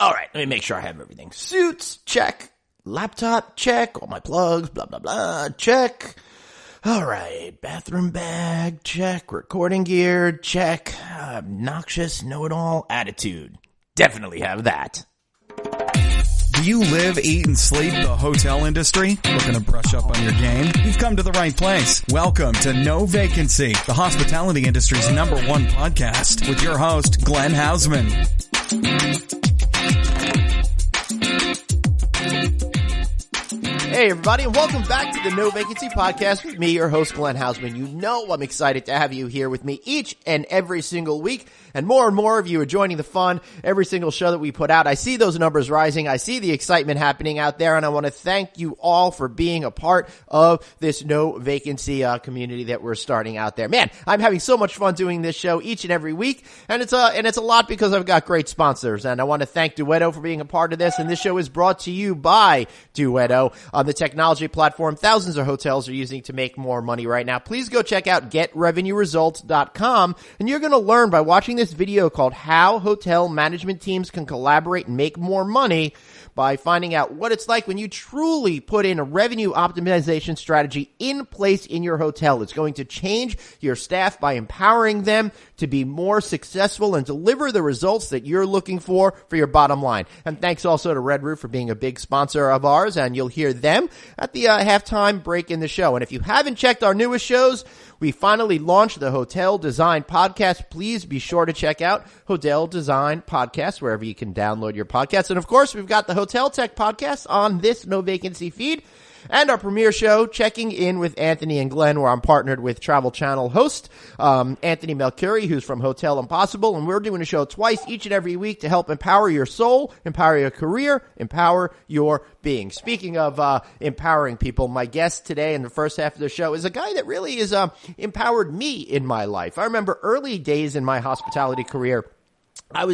All right, let me make sure I have everything. Suits, check. Laptop, check. All my plugs, blah, blah, blah, check. All right, bathroom bag, check. Recording gear, check. Obnoxious, know-it-all attitude. Definitely have that. Do you live, eat, and sleep the hotel industry? Looking to brush up on your game? You've come to the right place. Welcome to No Vacancy, the hospitality industry's #1 podcast, with your host, Glenn Hausman. Hey everybody, and welcome back to the No Vacancy Podcast with me, your host, Glenn Hausman. You know I'm excited to have you here with me each and every single week, and more of you are joining the fun every single show that we put out. I see those numbers rising. I see the excitement happening out there, and I want to thank you all for being a part of this No Vacancy community that we're starting out there. Man, I'm having so much fun doing this show each and every week, and it's a lot because I've got great sponsors, and I want to thank Duetto for being a part of this, and this show is brought to you by Duetto, the technology platform thousands of hotels are using to make more money right now. Please go check out getrevenueresults.com, and you're going to learn by watching this video called How Hotel Management Teams Can Collaborate and Make More Money by finding out what it's like when you truly put in a revenue optimization strategy in place in your hotel. It's going to change your staff by empowering them to be more successful and deliver the results that you're looking for your bottom line. And thanks also to Red Roof for being a big sponsor of ours, and you'll hear them at the halftime break in the show. And if you haven't checked our newest shows, we finally launched the Hotel Design Podcast. Please be sure to check out Hotel Design Podcast wherever you can download your podcasts. And of course, we've got the Hotel Tech Podcast on this No Vacancy feed. And our premiere show, Checking In with Anthony and Glenn, where I'm partnered with Travel Channel host Anthony Melchiori, who's from Hotel Impossible. And we're doing a show twice each and every week to help empower your soul, empower your career, empower your being. Speaking of empowering people, my guest today in the first half of the show is a guy that really has empowered me in my life. I remember early days in my hospitality career, I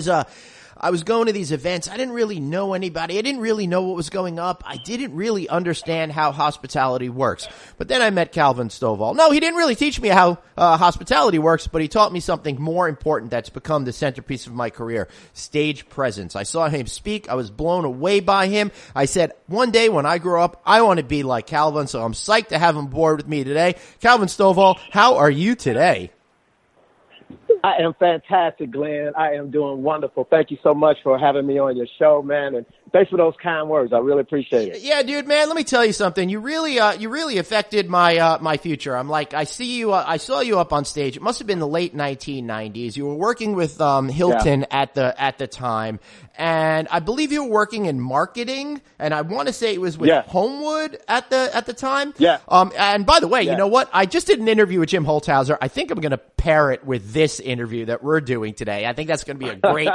was going to these events. I didn't really know anybody. I didn't really know what was going up. I didn't really understand how hospitality works. But then I met Calvin Stovall. No, he didn't really teach me how hospitality works, but he taught me something more important that's become the centerpiece of my career: stage presence. I saw him speak. I was blown away by him. I said, one day when I grow up, I want to be like Calvin, so I'm psyched to have him aboard with me today. Calvin Stovall, how are you today? I am fantastic, Glenn. I am doing wonderful. Thank you so much for having me on your show, man. And thanks for those kind words. I really appreciate it. Yeah, dude, man, let me tell you something. You really affected my future. I'm like, I saw you up on stage. It must have been the late 1990s. You were working with, Hilton at the time. And I believe you were working in marketing, and I want to say it was with Homewood at the time. Yeah. And by the way, you know what? I just did an interview with Jim Holthouser. I think I'm going to pair it with this interview that we're doing today. I think that's going to be a great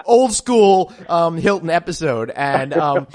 old school Hilton episode. And cool.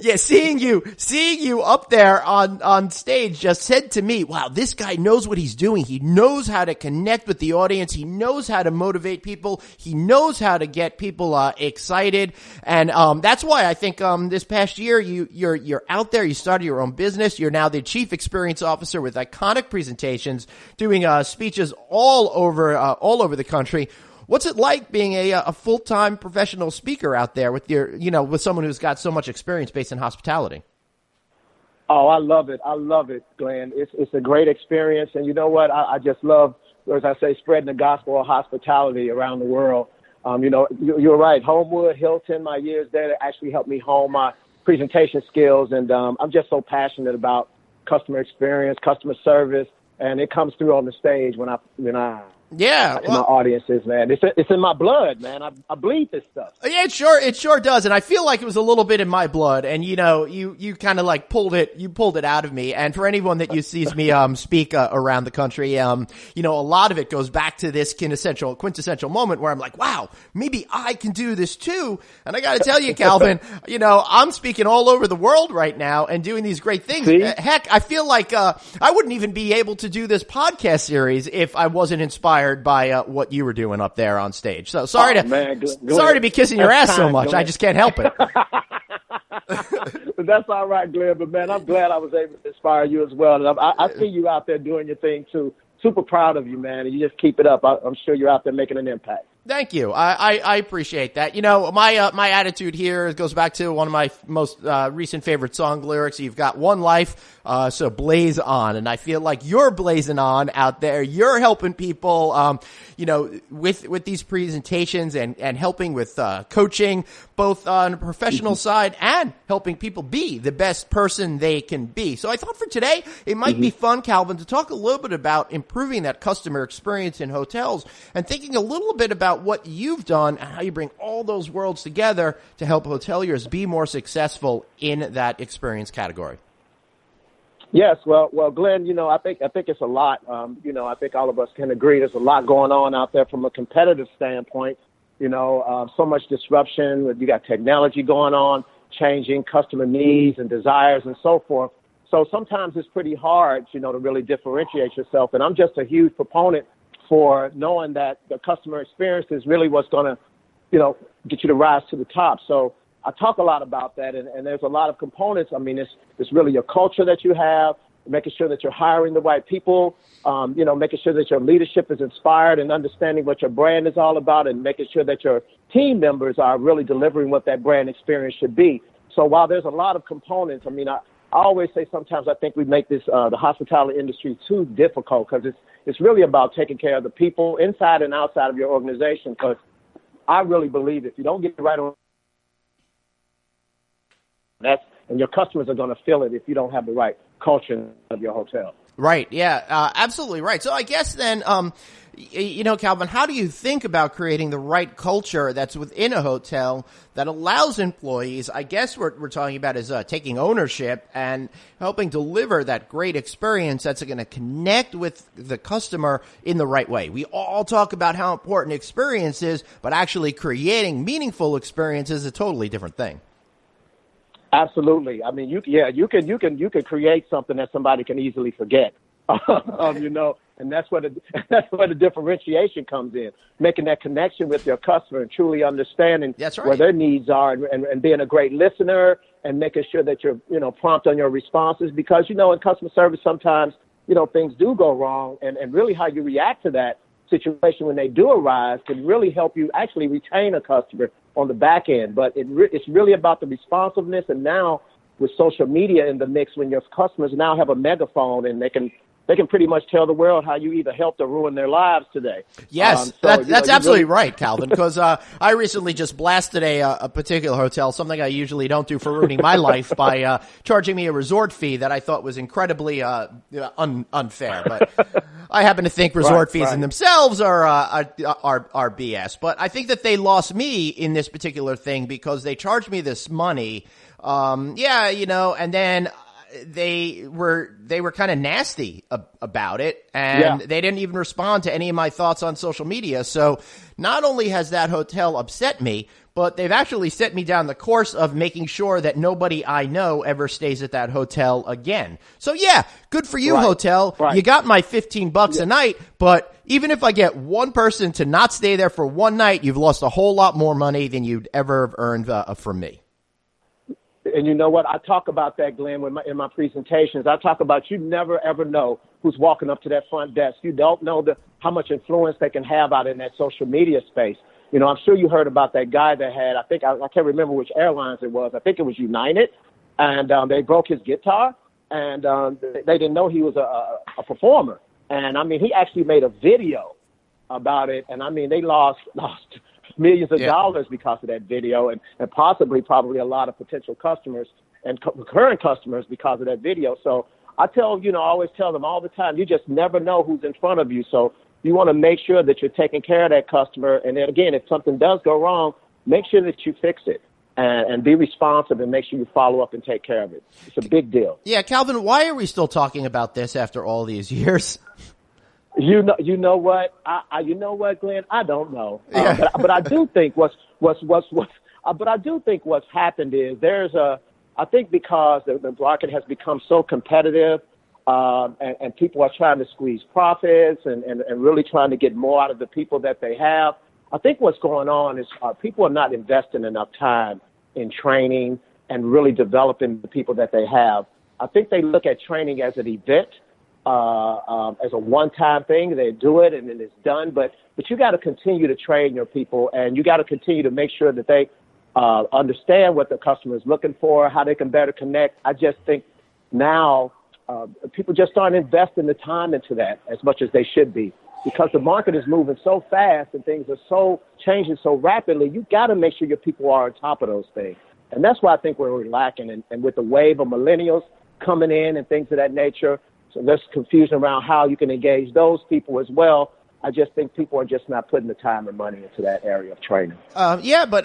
Yeah, seeing you up there on stage just said to me, wow, this guy knows what he's doing. He knows how to connect with the audience. He knows how to motivate people. He knows how to get people excited. And that's why I think this past year you're out there. You started your own business. You're now the chief experience officer with iconic presentations, doing speeches all over the country. What's it like being a full-time professional speaker out there with with someone who's got so much experience based in hospitality? Oh, I love it. I love it, Glenn. It's a great experience. And you know what? I just love, as I say, spreading the gospel of hospitality around the world. You're right. Homewood, Hilton, my years there actually helped me hone my presentation skills. And I'm just so passionate about customer experience, customer service, and it comes through on the stage when I Yeah, well, my audiences, man. It's in my blood, man. I bleed this stuff. Yeah, it sure does. And I feel like it was a little bit in my blood. And you kind of like pulled it out of me. And for anyone that sees me speak around the country, a lot of it goes back to this quintessential moment where I'm like, wow, maybe I can do this too. And I got to tell you, Calvin, I'm speaking all over the world right now and doing these great things. Heck, I feel like I wouldn't even be able to do this podcast series if I wasn't inspired by what you were doing up there on stage. So sorry to be kissing your ass so much. I just can't help it. That's all right, Glenn. But man, I'm glad I was able to inspire you as well. And I see you out there doing your thing too. Super proud of you, man. And you just keep it up. I'm sure you're out there making an impact. Thank you. I appreciate that. You know, my attitude here goes back to one of my most recent favorite song lyrics. You've got one life, so blaze on. And I feel like you're blazing on out there. You're helping people, you know, with these presentations and helping with coaching, both on a professional side and helping people be the best person they can be. So I thought for today it might be fun, Calvin, to talk a little bit about improving that customer experience in hotels and thinking a little bit about what you've done and how you bring all those worlds together to help hoteliers be more successful in that experience category. Yes, well, Glenn, you know, I think it's a lot. You know, I think all of us can agree there's a lot going on out there from a competitive standpoint. You know, so much disruption. You got technology going on, changing customer needs and desires and so forth. So sometimes it's pretty hard, you know, to really differentiate yourself. And I'm just a huge proponent for knowing that the customer experience is really what's going to, you know, get you to rise to the top. So I talk a lot about that, and there's a lot of components. I mean, it's really your culture that you have, making sure that you're hiring the right people, you know, making sure that your leadership is inspired and understanding what your brand is all about, and making sure that your team members are really delivering what that brand experience should be. So while there's a lot of components, I mean, I always say sometimes I think we make this the hospitality industry too difficult, because it's really about taking care of the people inside and outside of your organization, because I really believe if you don't get it right on and your customers are going to feel it if you don't have the right culture of your hotel. Right. Yeah, absolutely right. So I guess then, you know, Calvin, how do you think about creating the right culture that's within a hotel that allows employees, I guess what we're talking about is taking ownership and helping deliver that great experience that's going to connect with the customer in the right way. We all talk about how important experience is, but actually creating meaningful experience is a totally different thing. Absolutely. I mean, you can create something that somebody can easily forget. You know, and that's where the differentiation comes in, making that connection with your customer and truly understanding where their needs are, and being a great listener and making sure that you're, you know, prompt on your responses, because, you know, in customer service sometimes, you know, things do go wrong, and really how you react to that situation when they do arise can really help you actually retain a customer on the back end. But it's really about the responsiveness. And now with social media in the mix, when your customers now have a megaphone and they can pretty much tell the world how you either helped or ruined their lives today. Yes, that's absolutely right, Calvin, because I recently just blasted a particular hotel, something I usually don't do for ruining my life, by charging me a resort fee that I thought was incredibly unfair. But I happen to think resort fees in themselves are BS. But I think that they lost me in this particular thing because they charged me this money. You know, and then they were kind of nasty about it, and they didn't even respond to any of my thoughts on social media. So not only has that hotel upset me, but they've actually set me down the course of making sure that nobody I know ever stays at that hotel again. So yeah, good for you, hotel. Right. You got my $15 a night, but even if I get one person to not stay there for one night, you've lost a whole lot more money than you'd ever have earned from me. And you know what? I talk about that, Glenn, in my presentations. I talk about you never, ever know who's walking up to that front desk. You don't know how much influence they can have out in that social media space. You know, I'm sure you heard about that guy that had, I can't remember which airlines it was. I think it was United. And they broke his guitar, and they didn't know he was a performer. And, I mean, he actually made a video about it. And, I mean, they lost millions of dollars because of that video, and probably a lot of potential customers and current customers because of that video. So I always tell them all the time, you just never know who's in front of you. So you want to make sure that you're taking care of that customer. And then again, if something does go wrong, make sure that you fix it and be responsive and make sure you follow up and take care of it. It's a big deal. Yeah. Calvin, why are we still talking about this after all these years? You know what, Glenn? I don't know, but I do think what's happened is I think because the market has become so competitive, and people are trying to squeeze profits and really trying to get more out of the people that they have. I think what's going on is people are not investing enough time in training and really developing the people that they have. I think they look at training as an event as a one-time thing. They do it and then it's done. But you got to continue to train your people, and you got to continue to make sure that they understand what the customer is looking for, how they can better connect. I just think now people just aren't investing the time into that as much as they should be, because the market is moving so fast and things are so changing so rapidly. You got to make sure your people are on top of those things. And that's why I think we're lacking. And with the wave of millennials coming in and things of that nature, so there's confusion around how you can engage those people as well. I just think people are just not putting the time and money into that area of training. Yeah, but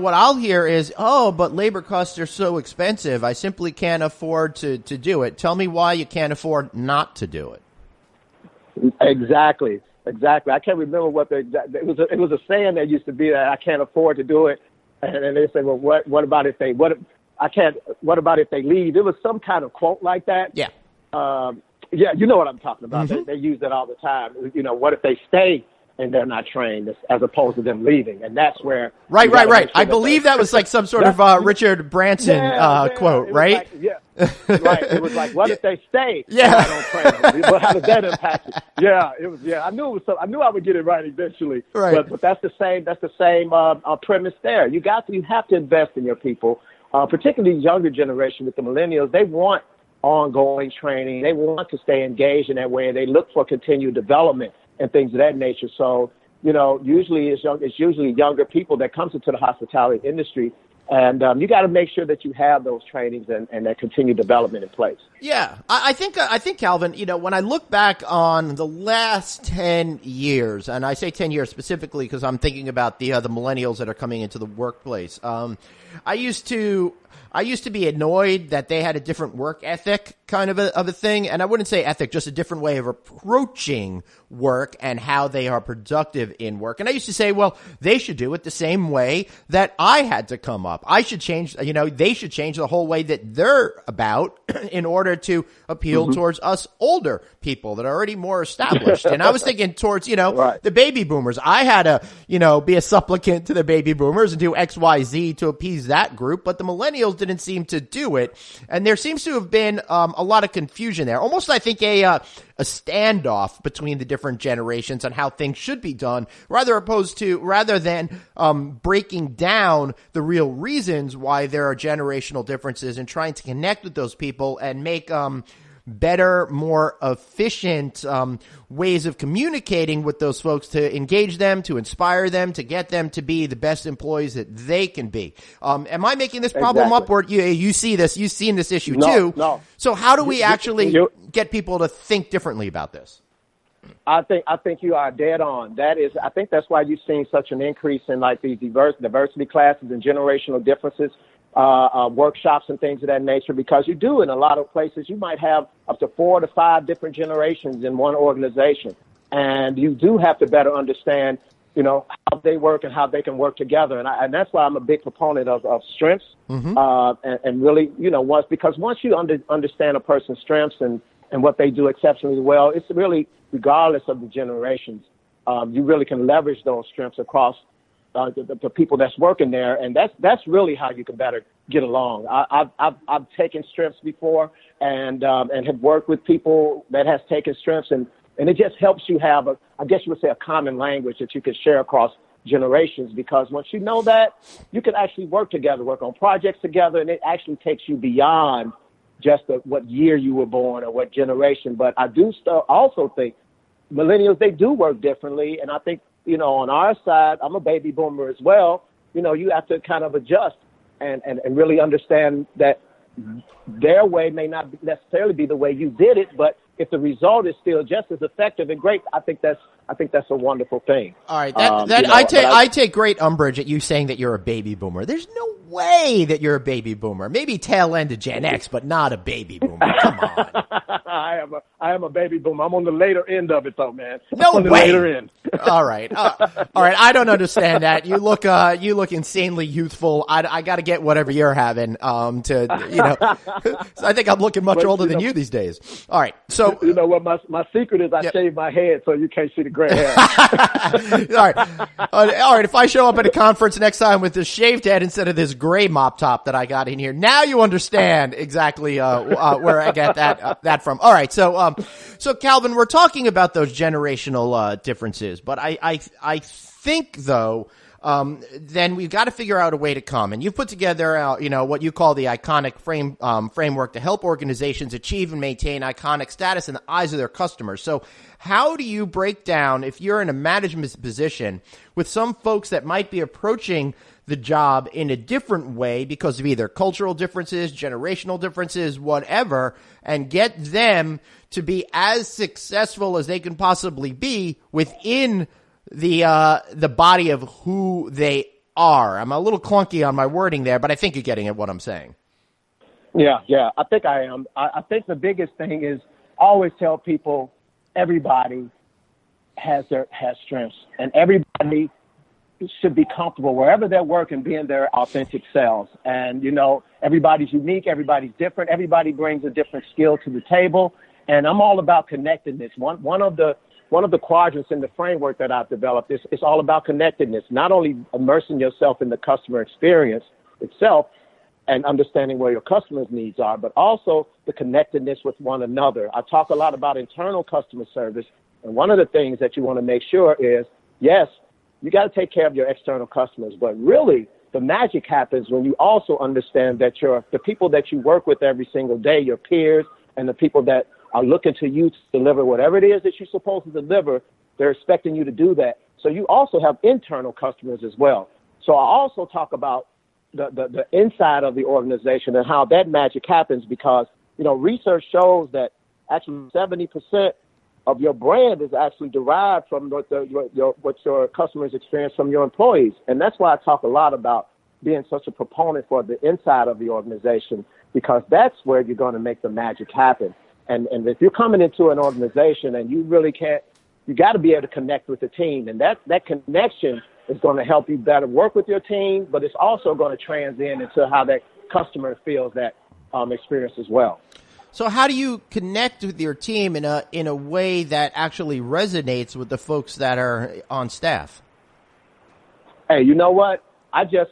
what I'll hear is, but labor costs are so expensive, I simply can't afford to do it. Tell me why you can't afford not to do it. Exactly. I can't remember it was a saying that used to be that I can't afford to do it, and then they say, well, what about if they leave? There was some kind of quote like that. Yeah. Yeah, you know what I'm talking about. Mm-hmm. They use that all the time. What if they stay and they're not trained as opposed to them leaving? And that's where... Right. Sure I believe that was like some sort of Richard Branson quote, right? Right. It was like, what if they stay? Yeah. I don't train them? But how does that impact it? Yeah, it was. Yeah, I knew I would get it right eventually. Right. But that's the same premise there. You have to invest in your people, particularly the younger generation with the millennials. They want ongoing training. They want to stay engaged in that way. They look for continued development and things of that nature. So, usually it's usually younger people that comes into the hospitality industry. And you got to make sure that you have those trainings and that continued development in place. Yeah, I think Calvin, when I look back on the last 10 years, and I say 10 years specifically because I'm thinking about the millennials that are coming into the workplace. I used to be annoyed that they had a different work ethic kind of a thing. And I wouldn't say ethic, just a different way of approaching work and how they are productive in work. And I used to say, well, they should do it the same way that I had to come up. I should change, they should change the whole way that they're about in order to appeal towards us older people that are already more established. And I was thinking towards, right. the baby boomers. I had to, be a supplicant to the baby boomers and do X, Y, Z to appease that group. But the millennials didn't seem to do it. And there seems to have been a lot of confusion there. Almost, I think, a standoff between the different generations on how things should be done, rather than breaking down the real reasons why there are generational differences and trying to connect with those people and make better, more efficient ways of communicating with those folks to engage them, to inspire them, to get them to be the best employees that they can be. Am I making this problem up, or you see this? You've seen this issue too. No. So how do we actually get people to think differently about this? I think you are dead on. I think that's why you've seen such an increase in like these diversity classes and generational differences. Workshops and things of that nature, because you do in a lot of places, you might have up to 4 to 5 different generations in one organization. And you do have to better understand, how they work and how they can work together. And that's why I'm a big proponent of strengths. And really, once you understand a person's strengths and what they do exceptionally well, it's really, regardless of the generations, you really can leverage those strengths across the people that's working there, and that's really how you can better get along. I've taken strengths before, and have worked with people that has taken strengths, and it just helps you have I guess you would say a common language that you can share across generations, because once you know that, you can actually work together, work on projects together, and it actually takes you beyond just what year you were born or what generation. But I do also think millennials, they do work differently, and I think, on our side, I'm a baby boomer as well. You have to kind of adjust and really understand that their way may not necessarily be the way you did it, but if the result is still just as effective and great, I think that's a wonderful thing. All right, I take great umbrage at you saying that you're a baby boomer. There's no way that you're a baby boomer. Maybe tail end of Gen X, but not a baby boomer. Come on. I am a baby boomer. I'm on the later end of it, though, man. No on the way. Later end. All right. I don't understand that. You look insanely youthful. I got to get whatever you're having. So I think I'm looking much older than you these days. All right. So you know what? My secret is I shave my head so you can't see the gray hair. All right. If I show up at a conference next time with this shaved head instead of this gray mop top that I got in here, now you understand exactly where I get that from. All right. So Calvin, we're talking about those generational differences, but I think though, then we've got to figure out a way to come. And you've put together, what you call the iconic framework to help organizations achieve and maintain iconic status in the eyes of their customers. So how do you break down, if you're in a management position with some folks that might be approaching the job in a different way because of either cultural differences, generational differences, whatever, and get them to be as successful as they can possibly be within the body of who they are? I'm a little clunky on my wording there, but I think you're getting at what I'm saying. Yeah, I think I am. I think the biggest thing is always tell people everybody has strengths, and everybody should be comfortable wherever they're working, being their authentic selves. And, everybody's unique, everybody's different, everybody brings a different skill to the table. And I'm all about connectedness. One of the quadrants in the framework that I've developed is all about connectedness, not only immersing yourself in the customer experience itself and understanding where your customers' needs are, but also the connectedness with one another. I talk a lot about internal customer service, and one of the things that you want to make sure is, yes, you got to take care of your external customers, but really the magic happens when you also understand that the people that you work with every single day, your peers and the people that are looking to you to deliver whatever it is that you're supposed to deliver, they're expecting you to do that. So you also have internal customers as well. So I also talk about the inside of the organization and how that magic happens because, research shows that actually 70% of your brand is actually derived from what your customers experience from your employees. And that's why I talk a lot about being such a proponent for the inside of the organization, because that's where you're going to make the magic happen. And if you're coming into an organization and you really can't, you got to be able to connect with the team. And that connection is going to help you better work with your team, but it's also going to transcend into how that customer feels that experience as well. So how do you connect with your team in a way that actually resonates with the folks that are on staff? Hey, you know what? I just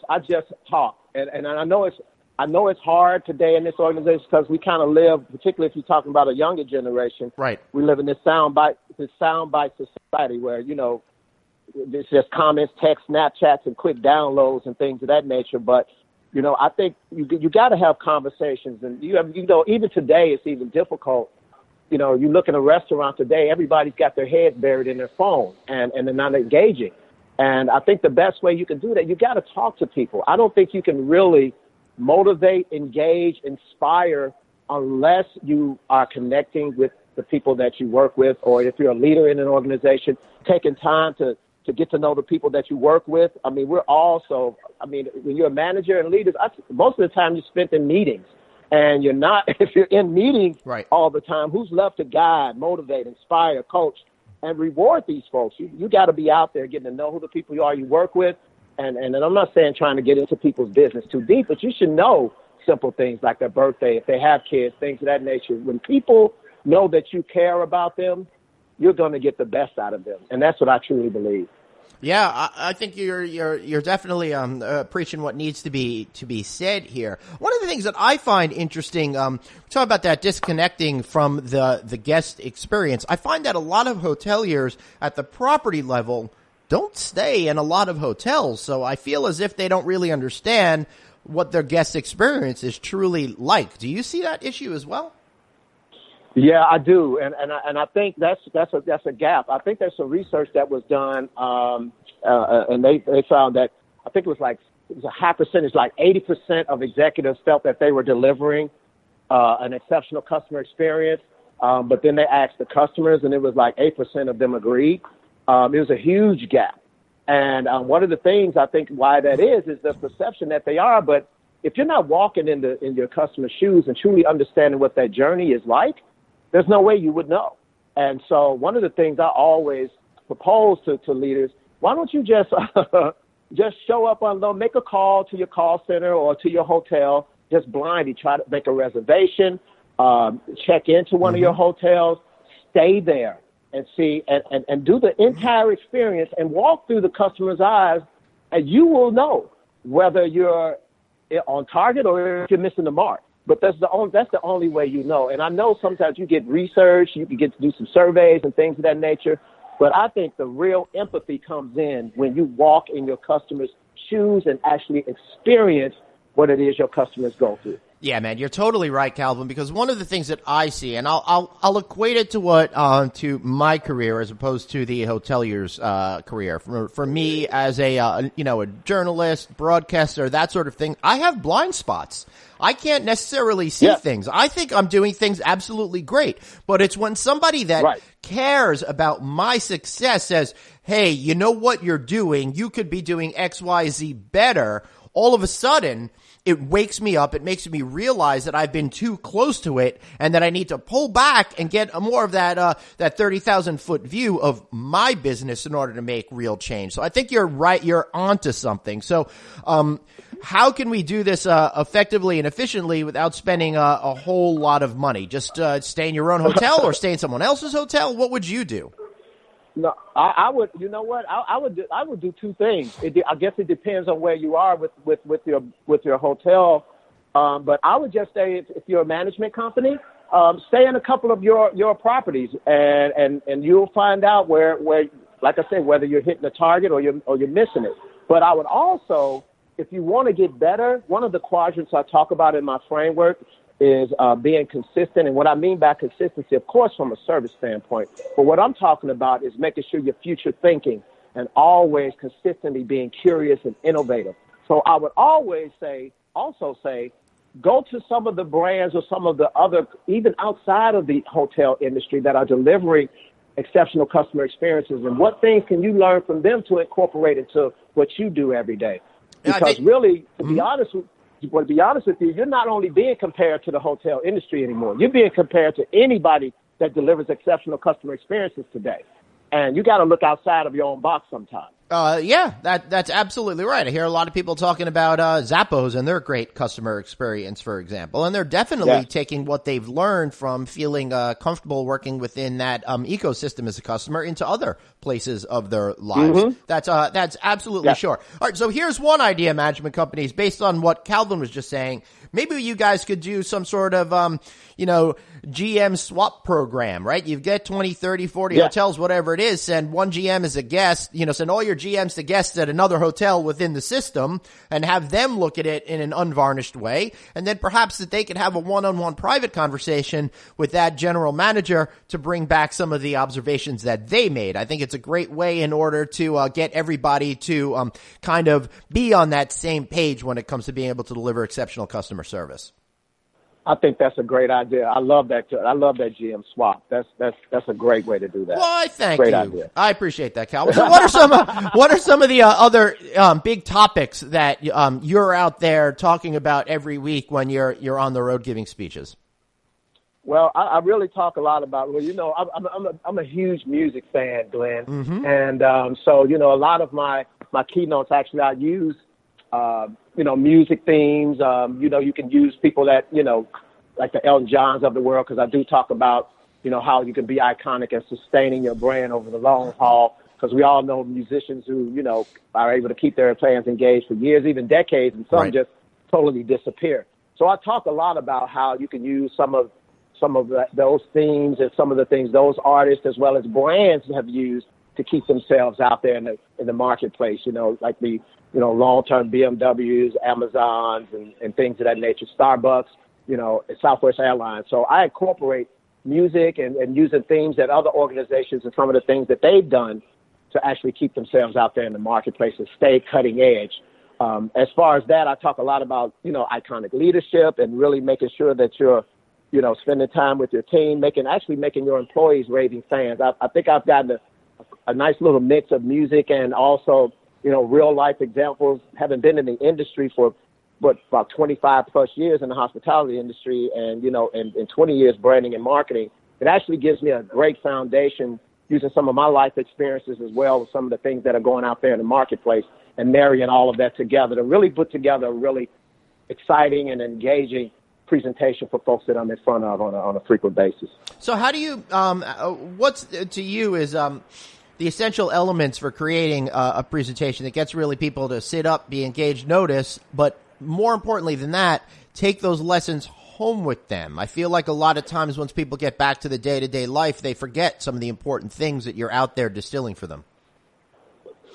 talk, and I know it's hard today in this organization because we kind of live, particularly if you're talking about a younger generation. Right. We live in this soundbite society where it's just comments, text, Snapchats, and quick downloads and things of that nature. But I think you got to have conversations, and even today it's even difficult. You look in a restaurant today, everybody's got their heads buried in their phone, and they're not engaging. And I think the best way you can do that, you got to talk to people. I don't think you can really motivate, engage, inspire unless you are connecting with the people that you work with, or if you're a leader in an organization, taking time to get to know the people that you work with. I mean, when you're a manager and leaders, most of the time you're spent in meetings, and you're not, if you're in meetings all the time, who's left to guide, motivate, inspire, coach, and reward these folks? You got to be out there getting to know who the people you work with. And I'm not saying trying to get into people's business too deep, but you should know simple things like their birthday, if they have kids, things of that nature. When people know that you care about them, you're going to get the best out of them. And that's what I truly believe. Yeah, I think you're definitely preaching what needs to be said here. One of the things that I find interesting, talk about that disconnecting from the guest experience. I find that a lot of hoteliers at the property level don't stay in a lot of hotels, so I feel as if they don't really understand what their guest experience is truly like. Do you see that issue as well? Yeah, I do, and I think that's a gap. I think there's some research that was done, and they found that I think it was a high percentage, like 80% of executives felt that they were delivering an exceptional customer experience, but then they asked the customers, and it was like 8% of them agreed. It was a huge gap, and one of the things I think why that is the perception that they are. But if you're not walking in your customer's shoes and truly understanding what that journey is like, there's no way you would know. And so one of the things I always propose to leaders, why don't you just show up make a call to your call center or to your hotel, just blindly try to make a reservation, check into one of your hotels, stay there and see and do the entire experience and walk through the customer's eyes, and you will know whether you're on target or if you're missing the mark. But that's the only way you know. And I know sometimes you get research, you can get to do some surveys and things of that nature. But I think the real empathy comes in when you walk in your customers' shoes and actually experience what it is your customers go through. Yeah, man, you're totally right, Calvin, because one of the things that I see, and I'll equate it to to my career as opposed to the hotelier's career. For me as a journalist, broadcaster, that sort of thing, I have blind spots. I can't necessarily see things. I think I'm doing things absolutely great, but it's when somebody that cares about my success says, hey, you know what you're doing? You could be doing X, Y, Z better. All of a sudden, it wakes me up. It makes me realize that I've been too close to it and that I need to pull back and get more of that 30,000 foot view of my business in order to make real change. So I think you're right. You're onto something. So, how can we do this effectively and efficiently without spending a whole lot of money? Just stay in your own hotel or stay in someone else's hotel? What would you do? No, I would. You know what? I would do two things. I guess it depends on where you are with your hotel. But I would just say if you're a management company, stay in a couple of your properties, and you'll find out where, like I said, whether you're hitting the target or you're missing it. But I would also, if you want to get better, one of the quadrants I talk about in my framework is being consistent. And what I mean by consistency, of course, from a service standpoint, but what I'm talking about is making sure you're future thinking and always consistently being curious and innovative. So I would always also say, go to some of the brands or some of the other, even outside of the hotel industry, that are delivering exceptional customer experiences, and what things can you learn from them to incorporate into what you do every day? Because really, to be honest with you, you're not only being compared to the hotel industry anymore. You're being compared to anybody that delivers exceptional customer experiences today. And you got to look outside of your own box sometimes. Yeah, that's absolutely right. I hear a lot of people talking about Zappos and their great customer experience, for example, and they're definitely taking what they've learned from feeling comfortable working within that ecosystem as a customer into other places of their lives. Mm-hmm. That's absolutely sure. All right, so here's one idea, management companies, based on what Calvin was just saying. Maybe you guys could do some sort of, GM swap program, right? You get 20, 30, 40 hotels, whatever it is, send one GM as a guest, send all your GMs to guests at another hotel within the system and have them look at it in an unvarnished way. And then perhaps that they could have a one-on-one private conversation with that general manager to bring back some of the observations that they made. I think it's a great way in order to get everybody to kind of be on that same page when it comes to being able to deliver exceptional customer service. I think that's a great idea. I love that GM swap. That's a great way to do that. Well, I thank great you. Idea. I appreciate that, Calvin. So what are some of the other big topics that you're out there talking about every week when you're on the road giving speeches? Well, I really talk a lot about. Well, I'm a huge music fan, Glenn, and so a lot of my keynotes actually I use. Music themes, you can use people that, like the Elton Johns of the world, because I do talk about, how you can be iconic and sustaining your brand over the long haul, because we all know musicians who, are able to keep their fans engaged for years, even decades, and some just totally disappear. So I talk a lot about how you can use some of those themes and some of the things those artists as well as brands have used to keep themselves out there in the marketplace, like the long-term BMWs, Amazons, and things of that nature, Starbucks, Southwest Airlines. So I incorporate music and using themes that other organizations and some of the things that they've done to actually keep themselves out there in the marketplace and stay cutting edge. As far as that, I talk a lot about, iconic leadership and really making sure that you're, spending time with your team, making your employees raving fans. I think I've gotten a nice little mix of music and also, real life examples, having been in the industry for about 25 plus years in the hospitality industry and, and 20 years branding and marketing. It actually gives me a great foundation using some of my life experiences as well as some of the things that are going out there in the marketplace and marrying all of that together to really put together a really exciting and engaging presentation for folks that I'm in front of on a frequent basis. So how do you, what's to you is, the essential elements for creating a presentation that gets really people to sit up, be engaged, notice, but more importantly than that, take those lessons home with them? I feel like a lot of times once people get back to the day-to-day life, they forget some of the important things that you're out there distilling for them.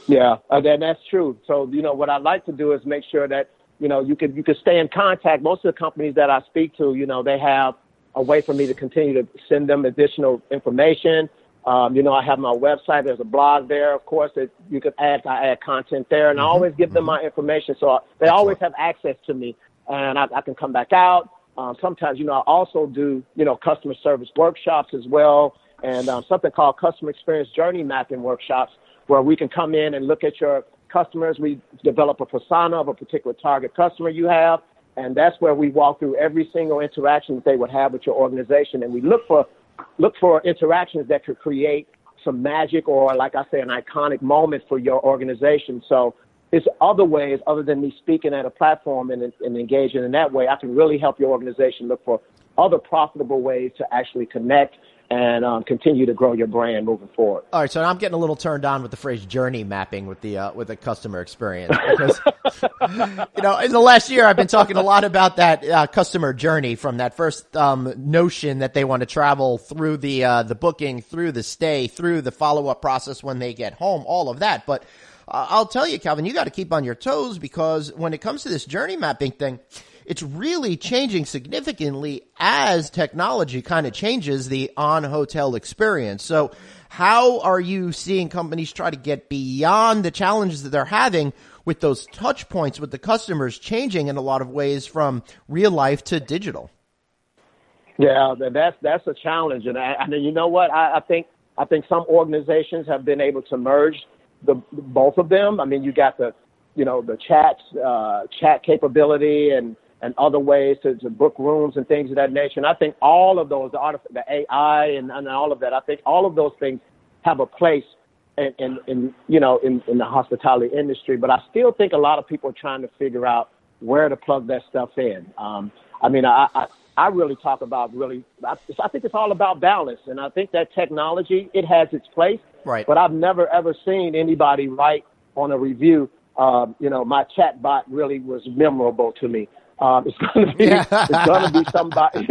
Yeah, and that's true. So, what I like to do is make sure that, you can stay in contact. Most of the companies that I speak to, they have a way for me to continue to send them additional information. I have my website. There's a blog there, of course, that you could I add content there, and I always give them my information. So they always have access to me, and I can come back out. Sometimes, I also do, customer service workshops as well, and something called customer experience journey mapping workshops, where we can come in and look at your customers. We develop a persona of a particular target customer you have, and that's where we walk through every single interaction that they would have with your organization, and we look for interactions that could create some magic or, like I say, an iconic moment for your organization. So it's other ways other than me speaking at a platform and engaging in that way. I can really help your organization look for other profitable ways to actually connect and continue to grow your brand moving forward. All right, so I'm getting a little turned on with the phrase journey mapping with the customer experience, because in the last year I've been talking a lot about that customer journey, from that first notion that they want to travel through the booking, through the stay, through the follow-up process when they get home, all of that. But I'll tell you, Calvin, you got to keep on your toes, because when it comes to this journey mapping thing, it's really changing significantly as technology kind of changes the on-hotel experience. So how are you seeing companies try to get beyond the challenges that they're having with those touch points with the customers changing in a lot of ways from real life to digital? Yeah, that's a challenge. And you know what? I think some organizations have been able to merge both of them. I mean, you got the chat capability and other ways to book rooms and things of that nature. And I think all of those, the AI and all of that, I think all of those things have a place in the hospitality industry. But I still think a lot of people are trying to figure out where to plug that stuff in. I really talk about I think it's all about balance. And I think that technology, it has its place. Right. But I've never, ever seen anybody write on a review, my chat bot really was memorable to me. It's going to be somebody.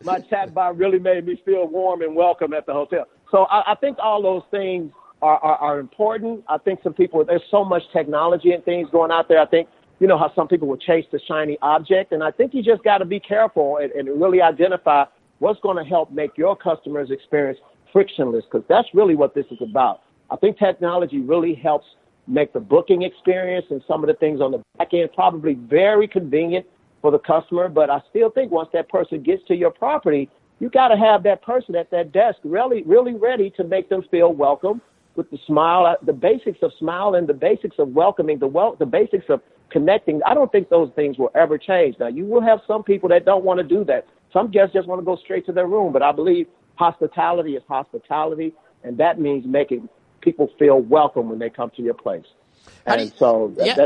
My chat bot really made me feel warm and welcome at the hotel. So I think all those things are important. I think there's so much technology and things going out there. I think, how some people will chase the shiny object. And I think you just got to be careful and really identify what's going to help make your customers' experience frictionless, because that's really what this is about. I think technology really helps make the booking experience and some of the things on the back end probably very convenient for the customer. But I still think once that person gets to your property, you got to have that person at that desk really, really ready to make them feel welcome with the smile, the basics of smile and the basics of welcoming, the basics of connecting. I don't think those things will ever change. Now, you will have some people that don't want to do that. Some guests just want to go straight to their room. But I believe hospitality is hospitality, and that means making people feel welcome when they come to your place. That's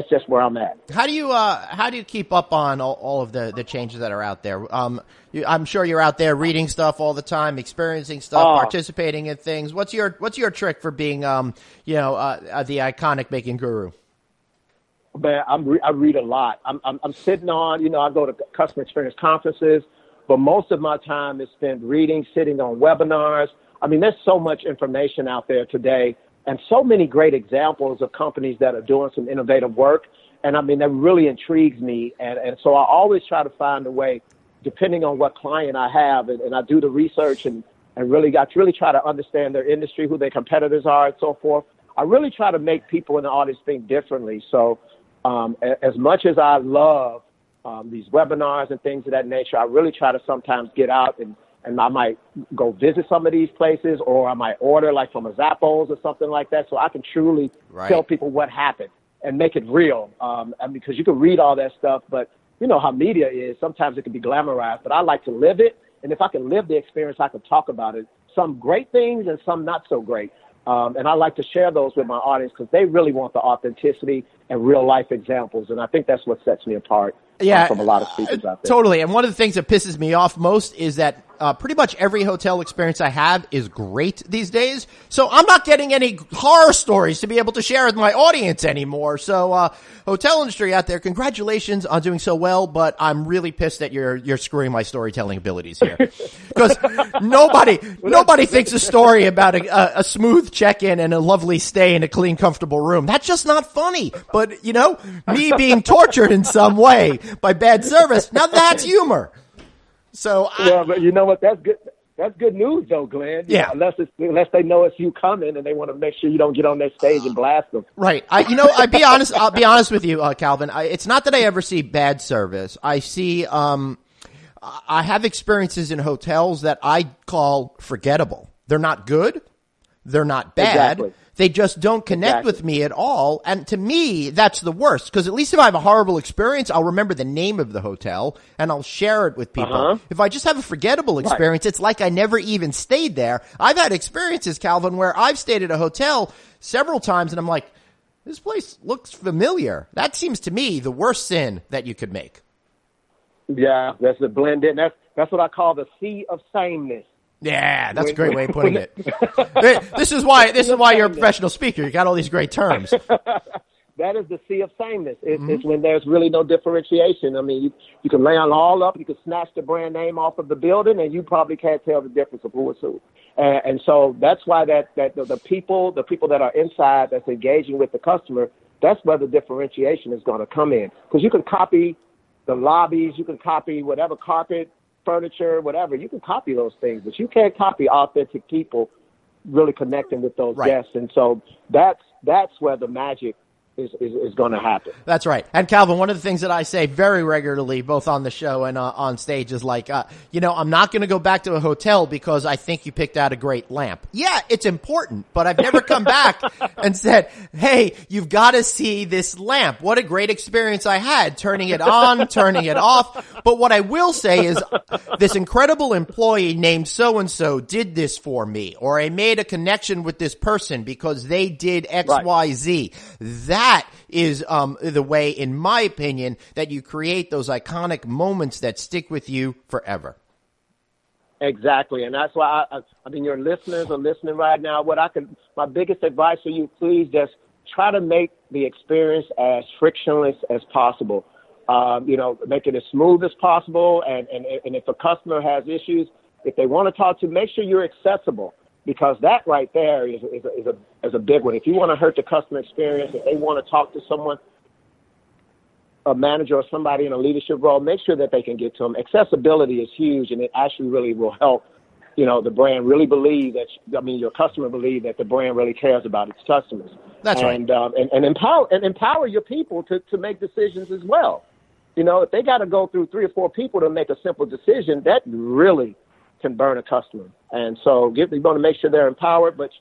just where I'm at. How do you keep up on all of the changes that are out there? I'm sure you're out there reading stuff all the time, experiencing stuff, participating in things. What's your trick for being, the iconic making guru? Man, I read a lot. I'm sitting on, I go to customer experience conferences, but most of my time is spent reading, sitting on webinars. I mean, there's so much information out there today and so many great examples of companies that are doing some innovative work. And I mean, that really intrigues me. And so I always try to find a way, depending on what client I have, and I do the research and really try to understand their industry, who their competitors are, and so forth. I really try to make people in the audience think differently. So as much as I love these webinars and things of that nature, I really try to sometimes get out and I might go visit some of these places, or I might order like from a Zappos or something like that, so I can truly tell people what happened and make it real. Because you can read all that stuff, but you know how media is. Sometimes it can be glamorized, but I like to live it. And if I can live the experience, I can talk about it. Some great things and some not so great. And I like to share those with my audience because they really want the authenticity and real life examples. And I think that's what sets me apart from a lot of speakers out there. Totally. And one of the things that pisses me off most is that pretty much every hotel experience I have is great these days. So I'm not getting any horror stories to be able to share with my audience anymore. So, hotel industry out there, congratulations on doing so well, but I'm really pissed that you're screwing my storytelling abilities here. Because nobody thinks a story about a smooth check-in and a lovely stay in a clean, comfortable room. That's just not funny. But, me being tortured in some way by bad service, now that's humor. So but you know what? That's good. That's good news, though, Glenn. Yeah. Unless they know it's you coming and they want to make sure you don't get on their stage and blast them. Right. I'll be honest with you, Calvin. It's not that I ever see bad service. I see, I have experiences in hotels that I call forgettable. They're not good. They're not bad. Exactly. They just don't connect with me at all. And to me, that's the worst. Because at least if I have a horrible experience, I'll remember the name of the hotel and I'll share it with people. If I just have a forgettable experience, it's like I never even stayed there. I've had experiences, Calvin, where I've stayed at a hotel several times and I'm like, this place looks familiar. That seems to me the worst sin that you could make. Yeah, that's a blend in. That's what I call the sea of sameness. Yeah, that's a great way of putting it. This is why you're a professional speaker. You got all these great terms. That is the sea of sameness. It's when there's really no differentiation. I mean, you can lay on all up, you can snatch the brand name off of the building, and you probably can't tell the difference of who is who. And so that's why that the people that are inside that's engaging with the customer, that's where the differentiation is going to come in. Because you can copy the lobbies, you can copy whatever carpet, furniture, whatever. You can copy those things, but you can't copy authentic people really connecting with those guests. And so that's where the magic is going to happen. That's right. And Calvin, one of the things that I say very regularly, both on the show and on stage, is like, I'm not going to go back to a hotel because I think you picked out a great lamp. Yeah, it's important, but I've never come back and said, hey, you've got to see this lamp. What a great experience I had turning it on, turning it off. But what I will say is this incredible employee named so-and-so did this for me, or I made a connection with this person because they did X, Y, Z. That is the way, in my opinion, that you create those iconic moments that stick with you forever. Exactly, and that's why I mean, your listeners are listening right now. My biggest advice for you, please just try to make the experience as frictionless as possible. Make it as smooth as possible, and if a customer has issues, if they want to talk to, make sure you're accessible. Because that right there is a big one. If you want to hurt the customer experience, if they want to talk to someone, a manager or somebody in a leadership role, make sure that they can get to them. Accessibility is huge, and it actually really will help, the brand really believe your customer believe that the brand really cares about its customers. That's right. And empower your people to make decisions as well. If they got to go through 3 or 4 people to make a simple decision, that really can burn a customer. And so you want to make sure they're empowered, but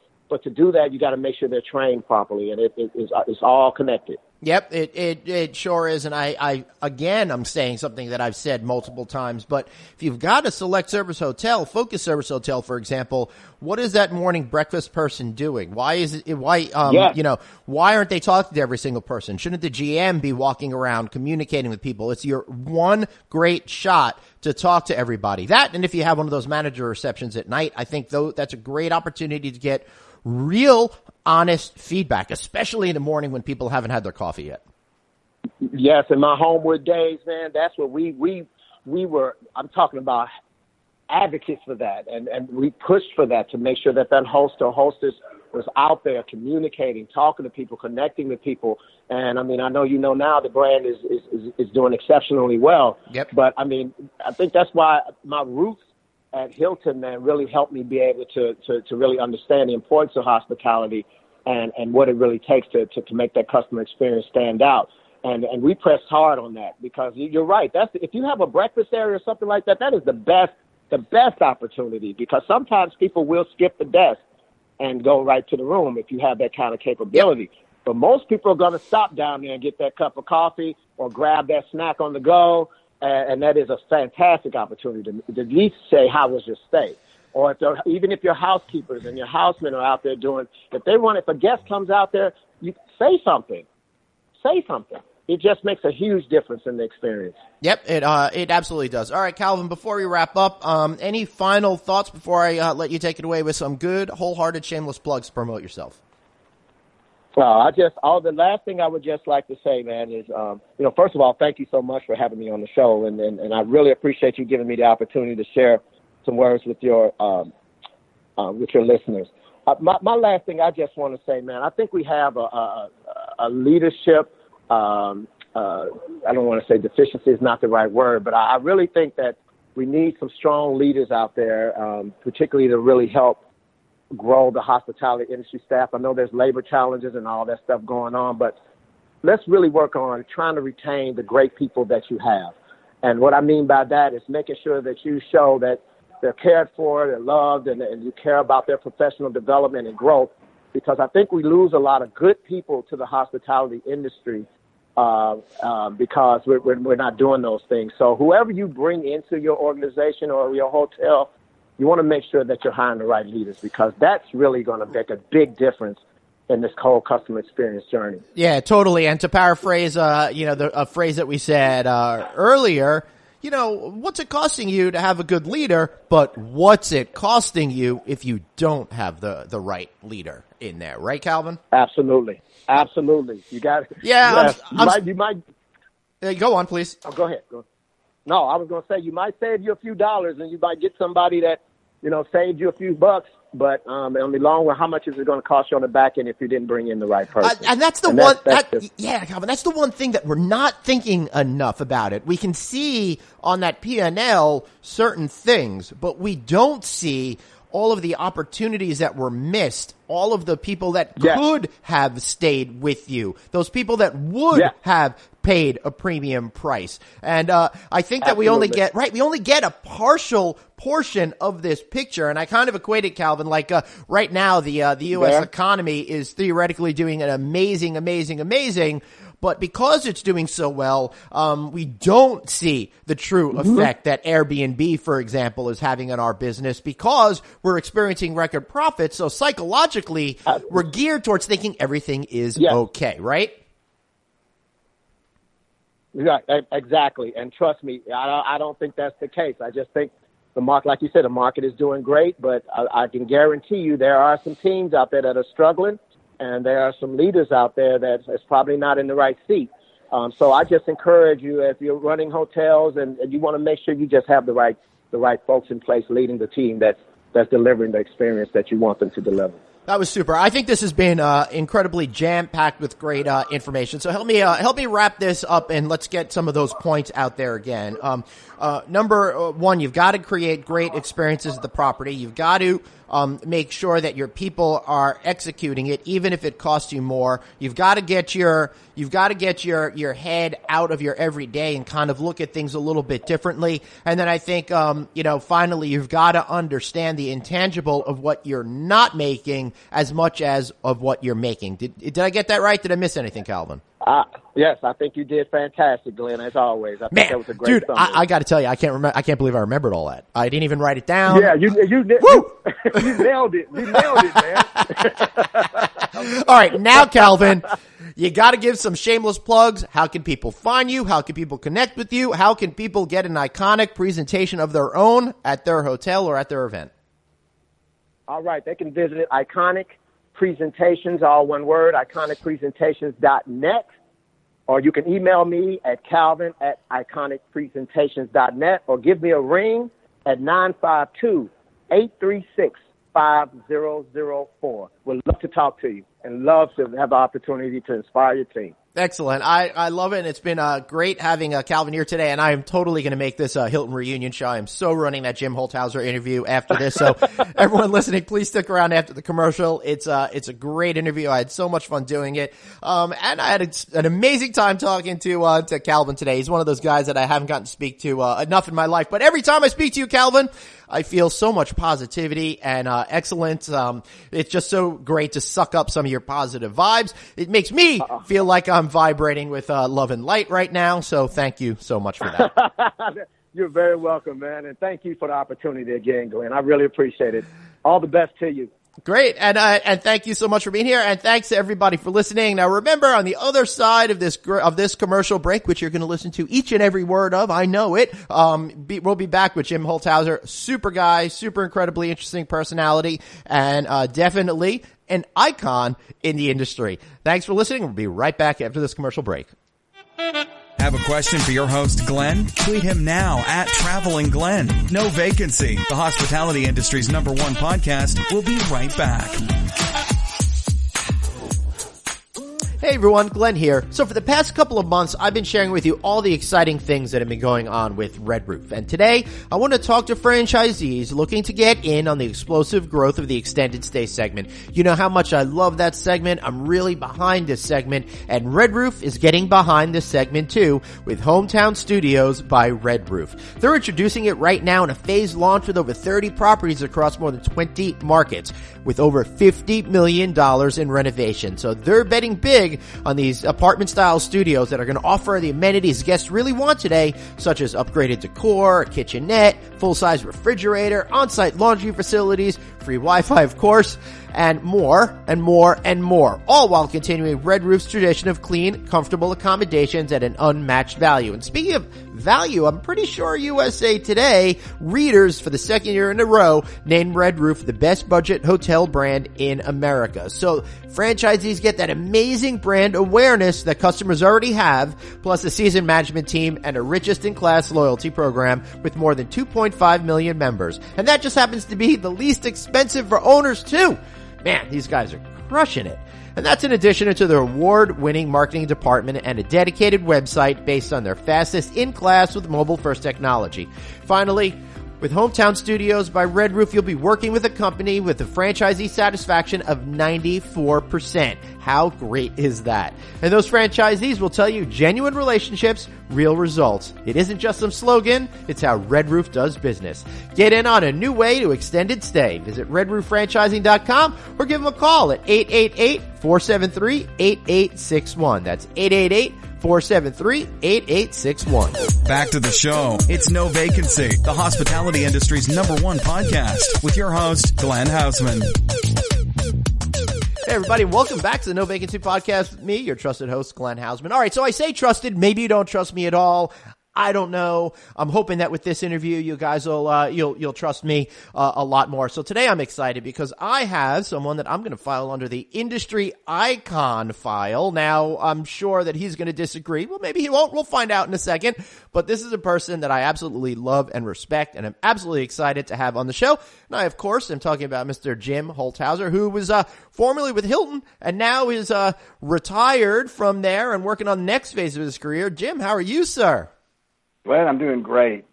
to do that, you got to make sure they're trained properly, and it's all connected. Yep, it sure is. And I'm saying something that I've said multiple times, but if you've got a select service hotel, focus service hotel, for example, what is that morning breakfast person doing? Why aren't they talking to every single person? Shouldn't the GM be walking around communicating with people? It's your one great shot to talk to everybody. That, and if you have one of those manager receptions at night, I think that's a great opportunity to get real, honest feedback, especially in the morning when people haven't had their coffee yet. Yes, in my Homewood days, man, that's what we were. I'm talking about advocates for that, and we pushed for that to make sure that host or hostess was out there communicating, talking to people, connecting with people. And I mean, I know now the brand is doing exceptionally well. Yep. But I mean, I think that's why my roots at Hilton, man, really helped me be able to really understand the importance of hospitality and what it really takes to make that customer experience stand out. And we pressed hard on that because you're right. If you have a breakfast area or something like that, that is the best opportunity, because sometimes people will skip the desk and go right to the room if you have that kind of capability. Yep. But most people are going to stop down there and get that cup of coffee or grab that snack on the go. And that is a fantastic opportunity to at least say, how was your stay? Or even if your housekeepers and your housemen are out there if a guest comes out there, you say something. Say something. it just makes a huge difference in the experience. Yep, it absolutely does. All right, Calvin, before we wrap up, any final thoughts before I let you take it away with some good, wholehearted, shameless plugs to promote yourself? The last thing I would just like to say, man, is, first of all, thank you so much for having me on the show. And I really appreciate you giving me the opportunity to share some words with your listeners. My last thing I just want to say, man, I think we have a leadership, I don't want to say deficiency is not the right word, but I really think that we need some strong leaders out there, particularly to really help grow the hospitality industry staff. I know there's labor challenges and all that stuff going on, but let's really work on trying to retain the great people that you have. And what I mean by that is making sure that you show that they're cared for, they're loved, and you care about their professional development and growth, because I think we lose a lot of good people to the hospitality industry because we're not doing those things. So whoever you bring into your organization or your hotel, you want to make sure that you're hiring the right leaders, because that's really going to make a big difference in this whole customer experience journey. Yeah, totally. And to paraphrase, a phrase that we said earlier, what's it costing you to have a good leader, but what's it costing you if you don't have the right leader in there, right, Calvin? Absolutely. You got it. Yeah. You might. Go on, please. Oh, go ahead. No, I was going to say you might save you a few dollars, and you might get somebody that, saved you a few bucks. But in the long run, how much is it going to cost you on the back end if you didn't bring in the right person? And that's Calvin, that's the one thing that we're not thinking enough about it. We can see on that P&L certain things, but we don't see all of the opportunities that were missed, all of the people that could have stayed with you, those people that would have paid a premium price. And I think that we only get a partial portion of this picture. And I kind of equate it, Calvin, like right now the U.S. economy is theoretically doing an amazing, but because it's doing so well, we don't see the true effect that Airbnb, for example, is having on our business, because we're experiencing record profits. So psychologically, we're geared towards thinking everything is okay, right? Yeah, exactly. And trust me, I don't think that's the case. I just think the market, like you said, the market is doing great, but I can guarantee you there are some teams out there that are struggling, and there are some leaders out there that's probably not in the right seat. So I just encourage you, if you're running hotels and you want to make sure you just have the right folks in place leading the team that's delivering the experience that you want them to deliver. That was super. I think this has been incredibly jam-packed with great information. So help me wrap this up, and let's get some of those points out there again. Number one, you've got to create great experiences at the property. You've got to make sure that your people are executing it, even if it costs you more. You've got to get your head out of your everyday and kind of look at things a little bit differently. And then I think, finally, you've got to understand the intangible of what you're not making as much as of what you're making. Did I get that right? Did I miss anything, Calvin? Yes, I think you did fantastic, Glenn, as always. I think that was a great summary. I got to tell you, I can't believe I remembered all that. I didn't even write it down. Yeah, you nailed it. You nailed it, man. All right, now, Calvin, you got to give some shameless plugs. How can people find you? How can people connect with you? How can people get an iconic presentation of their own at their hotel or at their event? All right, they can visit Iconic Presentations, all one word, iconicpresentations.net, or you can email me at calvin@iconicpresentations.net, or give me a ring at 952-836-5004. We'd love to talk to you and love to have the opportunity to inspire your team. Excellent. I love it. And it's been great having Calvin here today. And I am totally going to make this a Hilton reunion show. I am so running that Jim Holthouser interview after this. So everyone listening, please stick around after the commercial. It's a great interview. I had so much fun doing it. And I had an amazing time talking to Calvin today. He's one of those guys that I haven't gotten to speak to enough in my life. But every time I speak to you, Calvin, I feel so much positivity and excellence. It's just so great to suck up some of your positive vibes. It makes me feel like I'm vibrating with love and light right now. So thank you so much for that. You're very welcome, man. And thank you for the opportunity again, Glenn. I really appreciate it. All the best to you. Great. And thank you so much for being here. And thanks to everybody for listening. Now remember, on the other side of this commercial break, which you're going to listen to each and every word of, I know it, we'll be back with Jim Holthouser. Super guy, super incredibly interesting personality, and definitely an icon in the industry. Thanks for listening. We'll be right back after this commercial break. Have a question for your host, Glenn? Tweet him now at Traveling Glenn. No Vacancy, the hospitality industry's #1 podcast. We'll be right back. Hey everyone, Glenn here. So for the past couple of months, I've been sharing with you all the exciting things that have been going on with Red Roof. And today, I want to talk to franchisees looking to get in on the explosive growth of the extended stay segment. You know how much I love that segment. I'm really behind this segment. And Red Roof is getting behind this segment too with Hometown Studios by Red Roof. They're introducing it right now in a phased launch with over 30 properties across more than 20 markets with over $50 million in renovation. So they're betting big on these apartment-style studios that are going to offer the amenities guests really want today, such as upgraded decor, a kitchenette, full-size refrigerator, on-site laundry facilities, free Wi-Fi, of course, and more, and more, and more, all while continuing Red Roof's tradition of clean, comfortable accommodations at an unmatched value. And speaking of value, I'm pretty sure USA Today readers for the second year in a row named Red Roof the best budget hotel brand in America. So franchisees get that amazing brand awareness that customers already have, plus a seasoned management team and a richest-in-class loyalty program with more than 2.5 million members. And that just happens to be the least expensive for owners, too. Man, these guys are crushing it. And that's in addition to their award-winning marketing department and a dedicated website based on their fastest in-class with mobile-first technology. Finally, with Hometown Studios by Red Roof, you'll be working with a company with a franchisee satisfaction of 94%. How great is that? And those franchisees will tell you genuine relationships, real results. It isn't just some slogan, it's how Red Roof does business. Get in on a new way to extended stay. Visit redrooffranchising.com or give them a call at 888-473-8861. That's 888-473-8861. Back to the show. It's No Vacancy, the hospitality industry's #1 podcast with your host, Glenn Hausman. Hey everybody, welcome back to the No Vacancy podcast with me, your trusted host, Glenn Hausman. All right, so I say trusted, maybe you don't trust me at all. I don't know. I'm hoping that with this interview, you guys will, you'll trust me, a lot more. So today I'm excited because I have someone that I'm going to file under the industry icon file. Now, I'm sure that he's going to disagree. Well, maybe he won't. We'll find out in a second. But this is a person that I absolutely love and respect, and I'm absolutely excited to have on the show. And I, of course, am talking about Mr. Jim Holthouser, who was, formerly with Hilton and now is, retired from there and working on the next phase of his career. Jim, how are you, sir? Glenn, I'm doing great.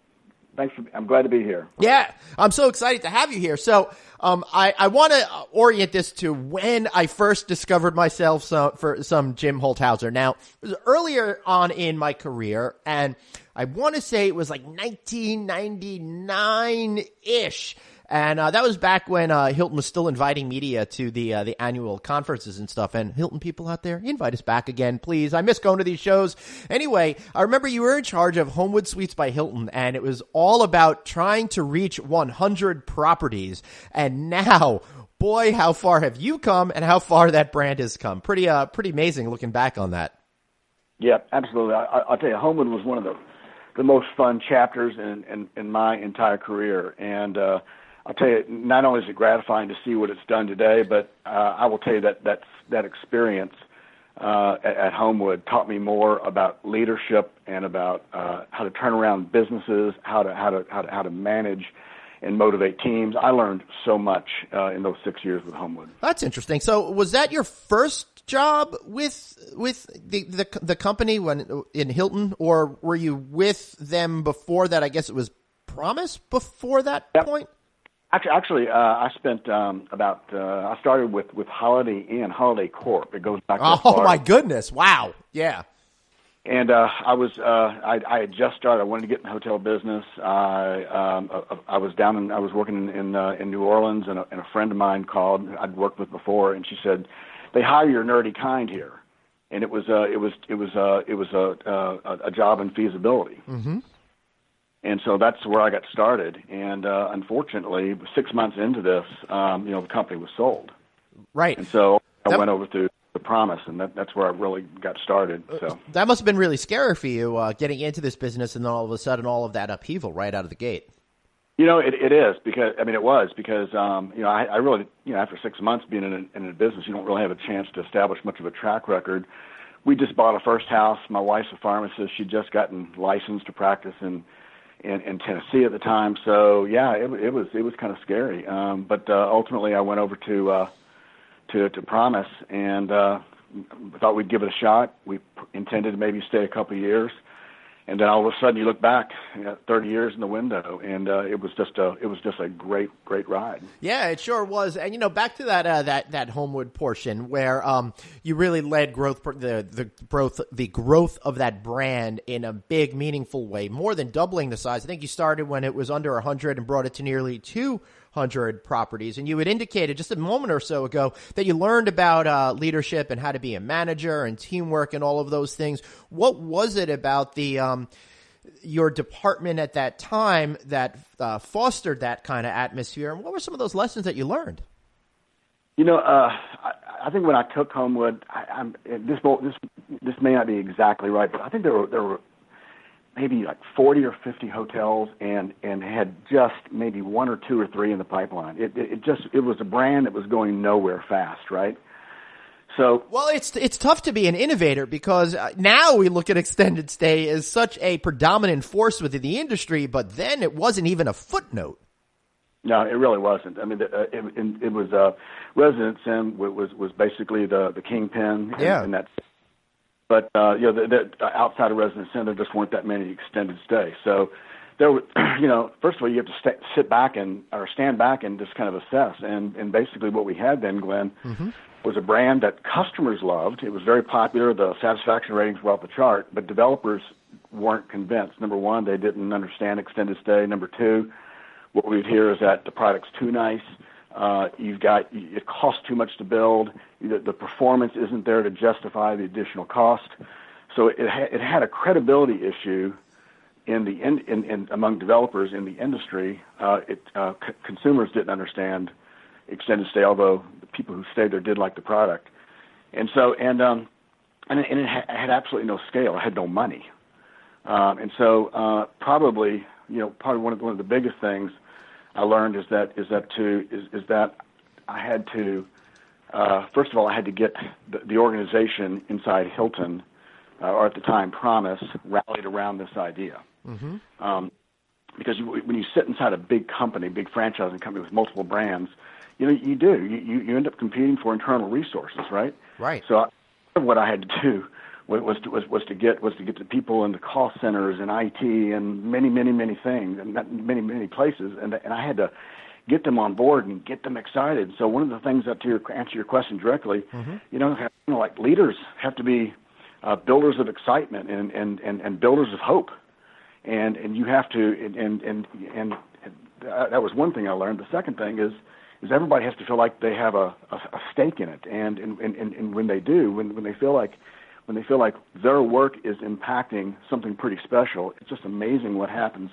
I'm glad to be here. Yeah, I'm so excited to have you here. So, I want to orient this to when I first discovered myself for some Jim Holthouser. Now, it was earlier on in my career, and I want to say it was like 1999-ish. And that was back when Hilton was still inviting media to the annual conferences and stuff. And Hilton people out there, invite us back again, please. I miss going to these shows. Anyway, I remember you were in charge of Homewood Suites by Hilton, and it was all about trying to reach 100 properties. And now, boy, how far have you come and how far that brand has come. Pretty amazing looking back on that. Yeah, absolutely. I'll tell you, Homewood was one of the most fun chapters in my entire career. And I'll tell you, not only is it gratifying to see what it's done today, but I will tell you that experience at Homewood taught me more about leadership and about how to turn around businesses, how to manage and motivate teams. I learned so much in those 6 years with Homewood. That's interesting. So, was that your first job with the company when in Hilton, or were you with them before that? I guess it was Promise before that point. Actually, I spent I started with Holiday Inn, Holiday Corp. It goes back. Oh my goodness! Wow. Yeah. And I had just started. I wanted to get in the hotel business. I was working in New Orleans, and a friend of mine called. I'd worked with before, and she said, "They hire your nerdy kind here," and it was a job in feasibility. Mm-hmm. And so that's where I got started. And unfortunately, 6 months into this, the company was sold. Right. And so I went over to the Promise, and that's where I really got started. So that must have been really scary for you, getting into this business, and then all of a sudden, all of that upheaval right out of the gate. It is because it was because I really after 6 months being in a business, you don't really have a chance to establish much of a track record. We just bought a first house. My wife's a pharmacist. She'd just gotten licensed to practice in Tennessee at the time. So yeah, it was kind of scary. But ultimately, I went over to Promise and thought we'd give it a shot. We intended to maybe stay a couple of years. And then all of a sudden, you look back, 30 years in the window, and it was just a great ride. Yeah, it sure was. And back to that Homewood portion where you really led the growth of that brand in a big, meaningful way, more than doubling the size. I think you started when it was under 100 and brought it to nearly 200 properties. And you had indicated just a moment or so ago that you learned about leadership and how to be a manager and teamwork and all of those things. What was it about your department at that time that fostered that kind of atmosphere? And what were some of those lessons that you learned? I think when I took Homewood, this may not be exactly right, but I think there were maybe like 40 or 50 hotels and had just maybe one or two or three in the pipeline. It was a brand that was going nowhere fast, right? So, well, it's tough to be an innovator because now we look at extended stay as such a predominant force within the industry, but then it wasn't even a footnote. No, it really wasn't. I mean, it was Residence Inn was basically the kingpin. Yeah. And that's. But outside of Residence Inn, there just weren't that many extended stay. So there were, first of all, you have to stand back and just kind of assess. And basically, what we had then, Glenn, was a brand that customers loved. It was very popular. The satisfaction ratings were off the chart, but developers weren't convinced. Number one, they didn't understand extended stay. Number two, what we'd hear is that the product's too nice. It costs too much to build. The performance isn't there to justify the additional cost. So it had a credibility issue among developers in the industry. Consumers didn't understand extended stay, although the people who stayed there did like the product. And so it had absolutely no scale. It had no money. Probably one of the biggest things I learned is that I had to first of all I had to get the organization inside Hilton or at the time Promise rallied around this idea. Because when you sit inside a big company, big franchising company with multiple brands, you end up competing for internal resources, right? Right. So what I had to do was to get the people in the call centers and IT and many things and many places, and I had to get them on board and get them excited. So one of the things that to answer your question directly, like leaders have to be builders of excitement and builders of hope, and you have to and that was one thing I learned. The second thing is everybody has to feel like they have a stake in it, and when they do, when they feel like their work is impacting something pretty special, it's just amazing what happens.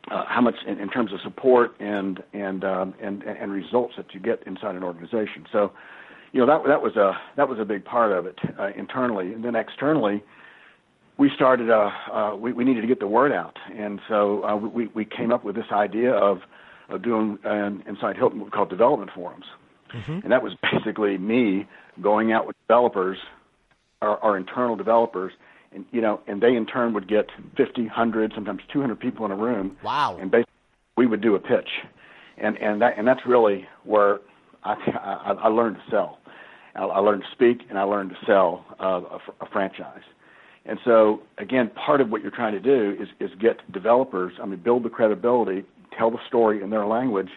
How much in terms of support and results that you get inside an organization. So, that was a big part of it internally, and then externally, we started. We needed to get the word out, and so we came up with this idea of doing inside Hilton what we call development forums, and that was basically me going out with developers. Our internal developers, and they in turn would get 50, 100, sometimes 200 people in a room. Wow! And basically, we would do a pitch, and that's really where I learned to sell. I learned to speak, and I learned to sell a franchise. And so, again, part of what you're trying to do is get developers. Build the credibility, tell the story in their language,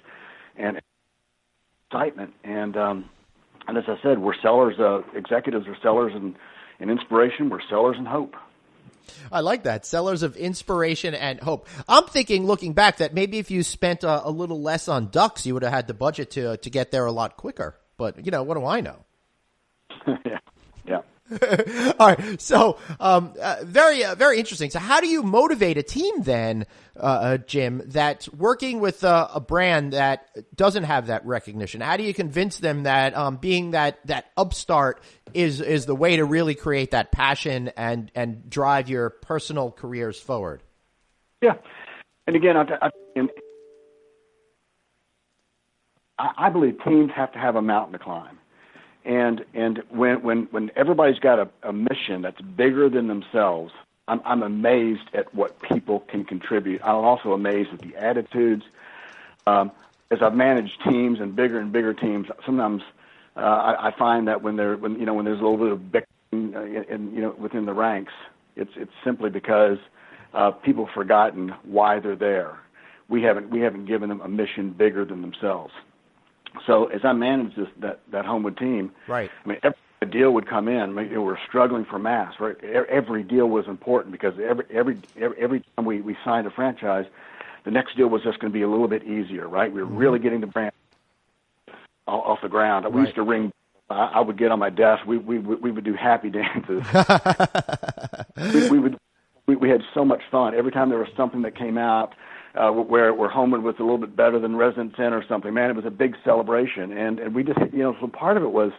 and excitement. And as I said, we're sellers. Executives are sellers and inspiration. We're sellers and hope. I like that. Sellers of inspiration and hope. I'm thinking, looking back, that maybe if you spent a little less on ducks, you would have had the budget to get there a lot quicker. But, what do I know? Yeah. All right. So, very interesting. So how do you motivate a team then, Jim, that's working with a brand that doesn't have that recognition? How do you convince them that, being that upstart is the way to really create that passion and drive your personal careers forward? Yeah. And again, I believe teams have to have a mountain to climb. And when everybody's got a mission that's bigger than themselves, I'm amazed at what people can contribute. I'm also amazed at the attitudes. As I've managed teams and bigger teams, sometimes I find that when there's a little bit of bickering within the ranks, it's simply because people have forgotten why they're there. We haven't given them a mission bigger than themselves. So as I managed that Homewood team, right? I mean, every deal would come in. I mean, we're struggling for mass, right? Every deal was important because every time we signed a franchise, the next deal was just going to be a little bit easier, right? We were really getting the brand off the ground. Right. We used to ring. I would get on my desk. We would do happy dances. we had so much fun every time there was something that came out. Where Homewood was a little bit better than Residence Inn or something, man, it was a big celebration, and we just, so part of it was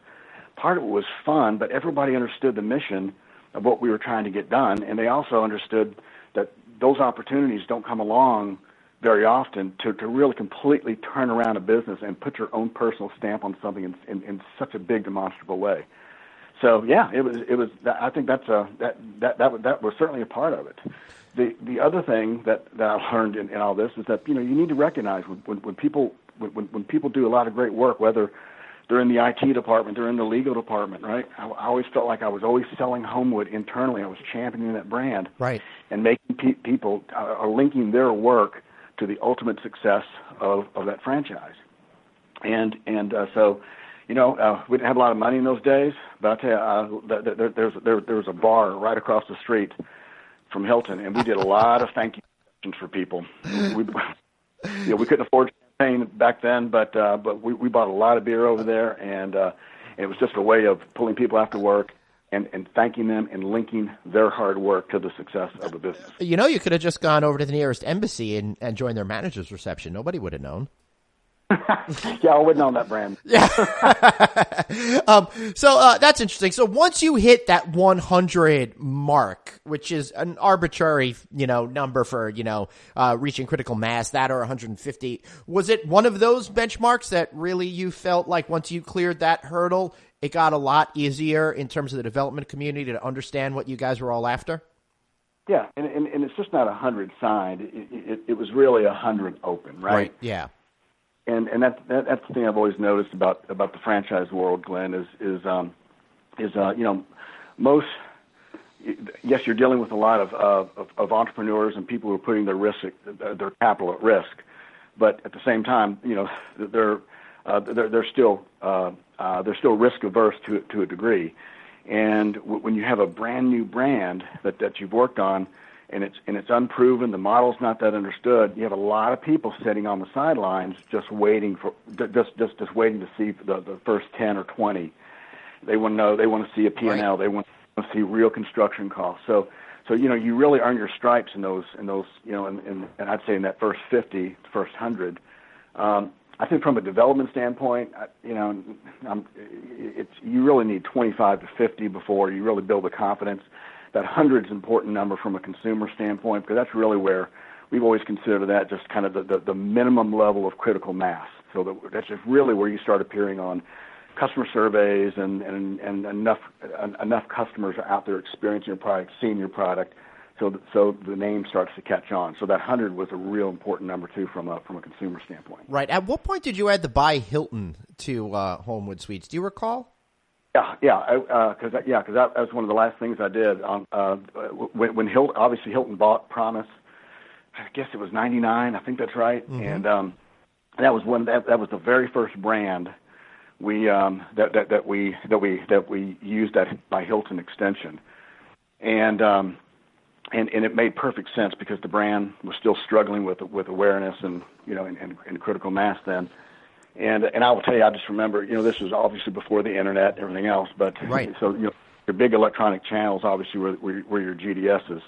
fun, but everybody understood the mission of what we were trying to get done, and they also understood that those opportunities don't come along very often to really completely turn around a business and put your own personal stamp on something in such a big demonstrable way. So yeah, it was. I think that was certainly a part of it. The other thing that I learned in all this is that you need to recognize when people do a lot of great work, whether they're in the IT department, they're in the legal department, right? I always felt like I was always selling Homewood internally. I was championing that brand, right, and making people are linking their work to the ultimate success of that franchise, and so. We didn't have a lot of money in those days, but I'll tell you, there was a bar right across the street from Hilton, and we did a lot of thank you for people. We couldn't afford champagne back then, but we bought a lot of beer over there, and it was just a way of pulling people after work and thanking them and linking their hard work to the success of the business. You could have just gone over to the nearest embassy and joined their manager's reception. Nobody would have known. Yeah, I wouldn't know that brand. Yeah. So that's interesting. So once you hit that 100 mark, which is an arbitrary, number for, reaching critical mass, that or 150, was it one of those benchmarks that really you felt like once you cleared that hurdle, it got a lot easier in terms of the development community to understand what you guys were all after? Yeah, and it's just not 100 signed. It was really 100 open, right? Right. Yeah. And that's the thing I've always noticed about the franchise world, Glenn, is most, yes, you're dealing with a lot of entrepreneurs and people who are putting their capital at risk, but at the same time, they're still risk averse to a degree, and when you have a brand new brand that you've worked on. And it's unproven. The model's not that understood. You have a lot of people sitting on the sidelines, just waiting waiting to see the first 10 or 20. They want to know. They want to see a P&L. Right. They want to see real construction costs. So you really earn your stripes in those and I'd say in that first 50, first 100. I think from a development standpoint, you really need 25 to 50 before you really build the confidence. That 100 is an important number from a consumer standpoint because that's really where we've always considered that just kind of the minimum level of critical mass. So that's just really where you start appearing on customer surveys and enough customers are out there experiencing your product, seeing your product, so the name starts to catch on. So that 100 was a real important number too from a consumer standpoint. Right. At what point did you add the by Hilton to Homewood Suites? Do you recall? Yeah, because that was one of the last things I did. When Hilton bought Promise, I guess it was '99. I think that's right. Mm-hmm. And that was that was the very first brand we that we used that by Hilton extension, and it made perfect sense because the brand was still struggling with awareness and and critical mass then. And I will tell you, I just remember, this was obviously before the internet and everything else, but right. So your big electronic channels obviously were your GDSs.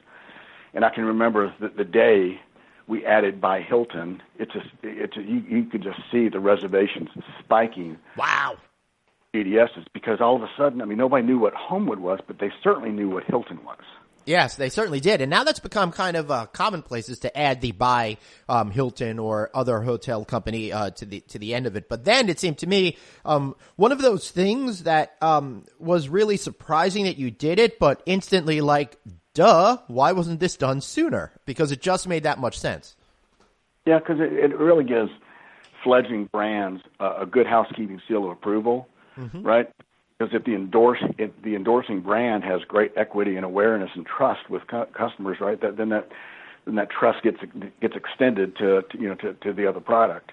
And I can remember the day we added by Hilton. You could just see the reservations spiking. Wow. GDSs, because all of a sudden, I mean, nobody knew what Homewood was, but they certainly knew what Hilton was. Yes, they certainly did. And now that's become kind of commonplace to add the by Hilton or other hotel company to the end of it. But then it seemed to me one of those things that was really surprising that you did it, but instantly like, duh, why wasn't this done sooner? Because it just made that much sense. Yeah, because it really gives fledgling brands a good housekeeping seal of approval, right? Because if the endorsing brand has great equity and awareness and trust with customers, right, then that trust gets extended to the other product.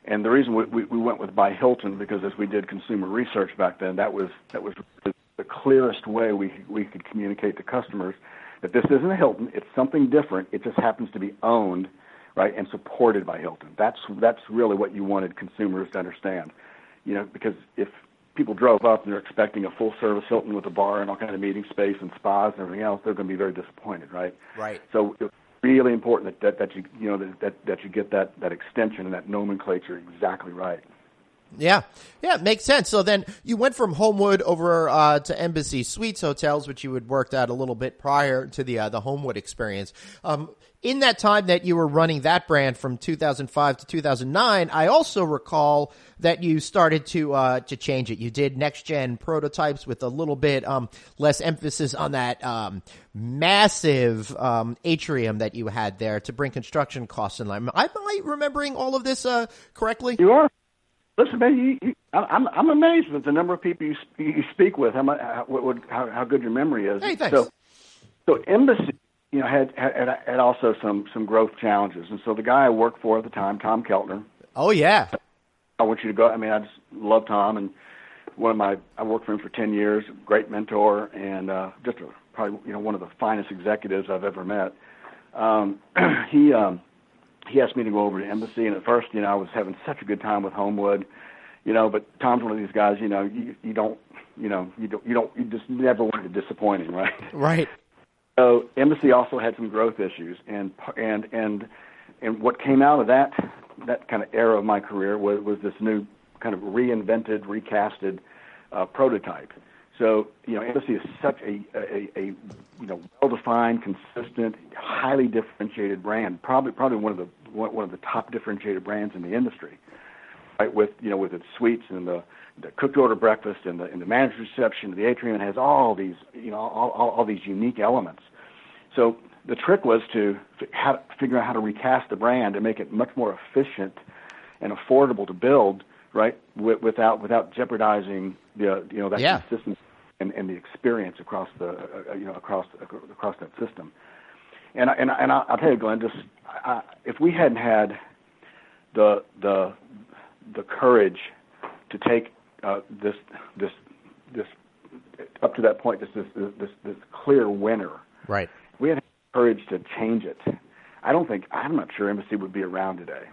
And the reason we went with by Hilton, because as we did consumer research back then, that was the clearest way we could communicate to customers that this isn't a Hilton, it's something different. It just happens to be owned, right, and supported by Hilton. That's really what you wanted consumers to understand, because if people drove up and they're expecting a full-service Hilton with a bar and all kind of meeting space and spas and everything else, they're going to be very disappointed, right? Right. So it's really important that you get that extension and that nomenclature exactly right. Yeah, it makes sense. So then you went from Homewood over to Embassy Suites Hotels, which you had worked at a little bit prior to the Homewood experience. In that time that you were running that brand from 2005 to 2009, I also recall that you started to change it. You did next gen prototypes with a little bit less emphasis on that massive atrium that you had there to bring construction costs in line. Am I remembering all of this correctly? You are. Listen, man, I'm amazed with the number of people you speak with. How good your memory is. Hey, thanks. So Embassy, had also some growth challenges, and so the guy I worked for at the time, Tom Keltner. Oh yeah. I want you to go. I mean, I just love Tom, and I worked for him for 10 years. Great mentor, and probably one of the finest executives I've ever met. He asked me to go over to Embassy, and at first, I was having such a good time with Homewood, but Tom's one of these guys, you just never wanted to disappoint him, right? Right. So Embassy also had some growth issues, and what came out of that kind of era of my career was this new kind of reinvented, recasted prototype. So, Embassy is such a well-defined, consistent, highly differentiated brand, probably one of the top differentiated brands in the industry, right? With its suites and the cooked order breakfast and the manager's reception, the atrium, it has all these all these unique elements. So the trick was to figure out how to recast the brand and make it much more efficient and affordable to build, right? Without jeopardizing that consistency and the experience across across that system. And I'll tell you, Glenn, if we hadn't had the courage to take this up to that point, this clear winner, right? We had courage to change it. I'm not sure Embassy would be around today.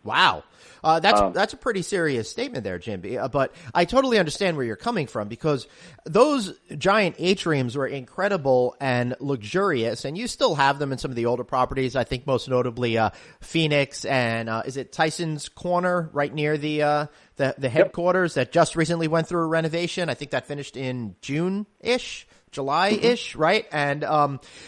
Wow. That's a pretty serious statement there, Jim. But I totally understand where you're coming from, because those giant atriums were incredible and luxurious, and you still have them in some of the older properties. I think most notably Phoenix and is it Tyson's Corner right near the headquarters that just recently went through a renovation. I think that finished in June-ish. July-ish, right? And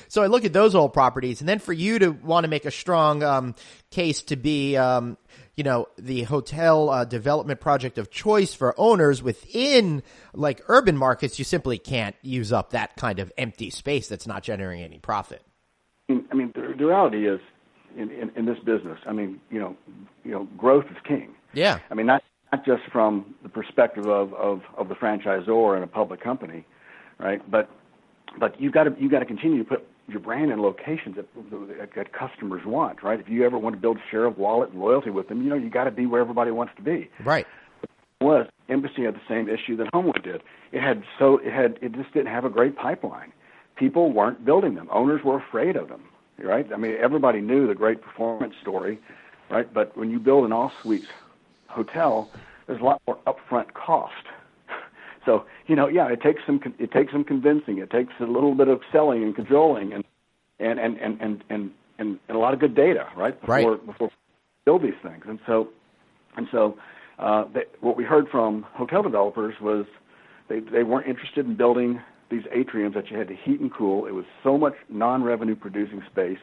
so I look at those old properties, and then for you to want to make a strong case to be, the hotel development project of choice for owners within like urban markets, you simply can't use up that kind of empty space that's not generating any profit. I mean, the reality is in this business, I mean, growth is king. Yeah. I mean, not just from the perspective of the franchisor and a public company, right? But you got to continue to put your brand in locations that customers want, right? If you ever want to build share of wallet and loyalty with them, you got to be where everybody wants to be. Right. Embassy had the same issue that Homewood did. It just didn't have a great pipeline. People weren't building them. Owners were afraid of them, right? I mean, everybody knew the great performance story, right? But when you build an all-suites hotel, there's a lot more upfront cost So it takes some convincing. It takes a little bit of selling and cajoling, and a lot of good data, right? Before we build these things. And so what we heard from hotel developers was they weren't interested in building these atriums that you had to heat and cool. It was so much non-revenue producing space.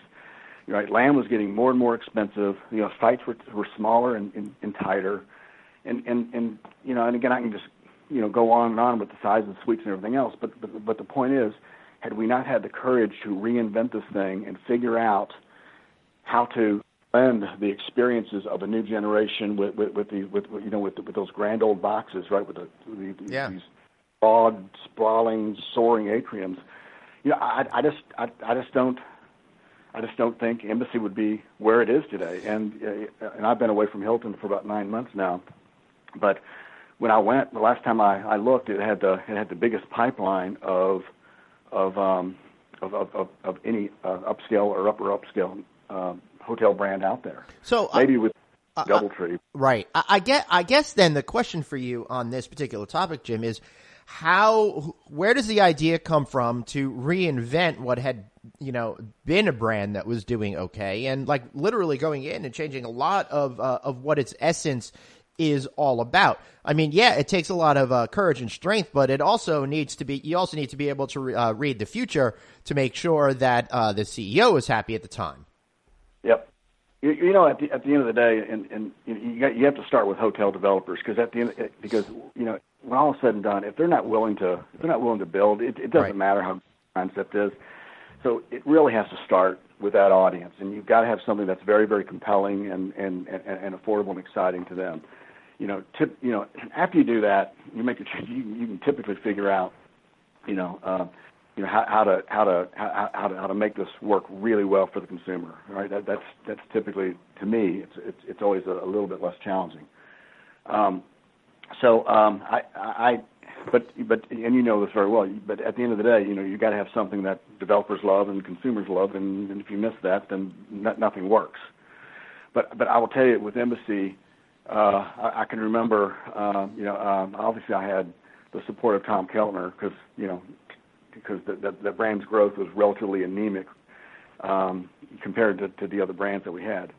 Right, land was getting more and more expensive. Sites were smaller and tighter, and again, I can just go on and on with the size of the suites and everything else. But the point is, had we not had the courage to reinvent this thing and figure out how to blend the experiences of a new generation with those grand old boxes, right, with these broad, sprawling, soaring atriums, I just don't think Embassy would be where it is today. And I've been away from Hilton for about 9 months now, but when I went the last time I looked, it had the biggest pipeline of any upscale or upper upscale hotel brand out there. So maybe with DoubleTree. Right. I guess then the question for you on this particular topic, Jim, is where does the idea come from to reinvent what had been a brand that was doing okay, and like literally going in and changing a lot of what its essence is all about? I mean, yeah, it takes a lot of courage and strength, but it also needs to be. You also need to be able to read the future to make sure that the CEO is happy at the time. Yep. At the end of the day, and you have to start with hotel developers, because when all is said and done, if they're not willing to build, it doesn't matter how good the concept is. So it really has to start with that audience, and you've got to have something that's very, very compelling and affordable and exciting to them. After you do that, you make a change. You can typically figure out, how to make this work really well for the consumer. Right? That's typically, to me, it's always a little bit less challenging. But and you know this very well. But at the end of the day, you got to have something that developers love and consumers love, and if you miss that, then nothing works. But I will tell you, with Embassy, I can remember. Obviously, I had the support of Tom Keltner because the brand's growth was relatively anemic compared to the other brands that we had.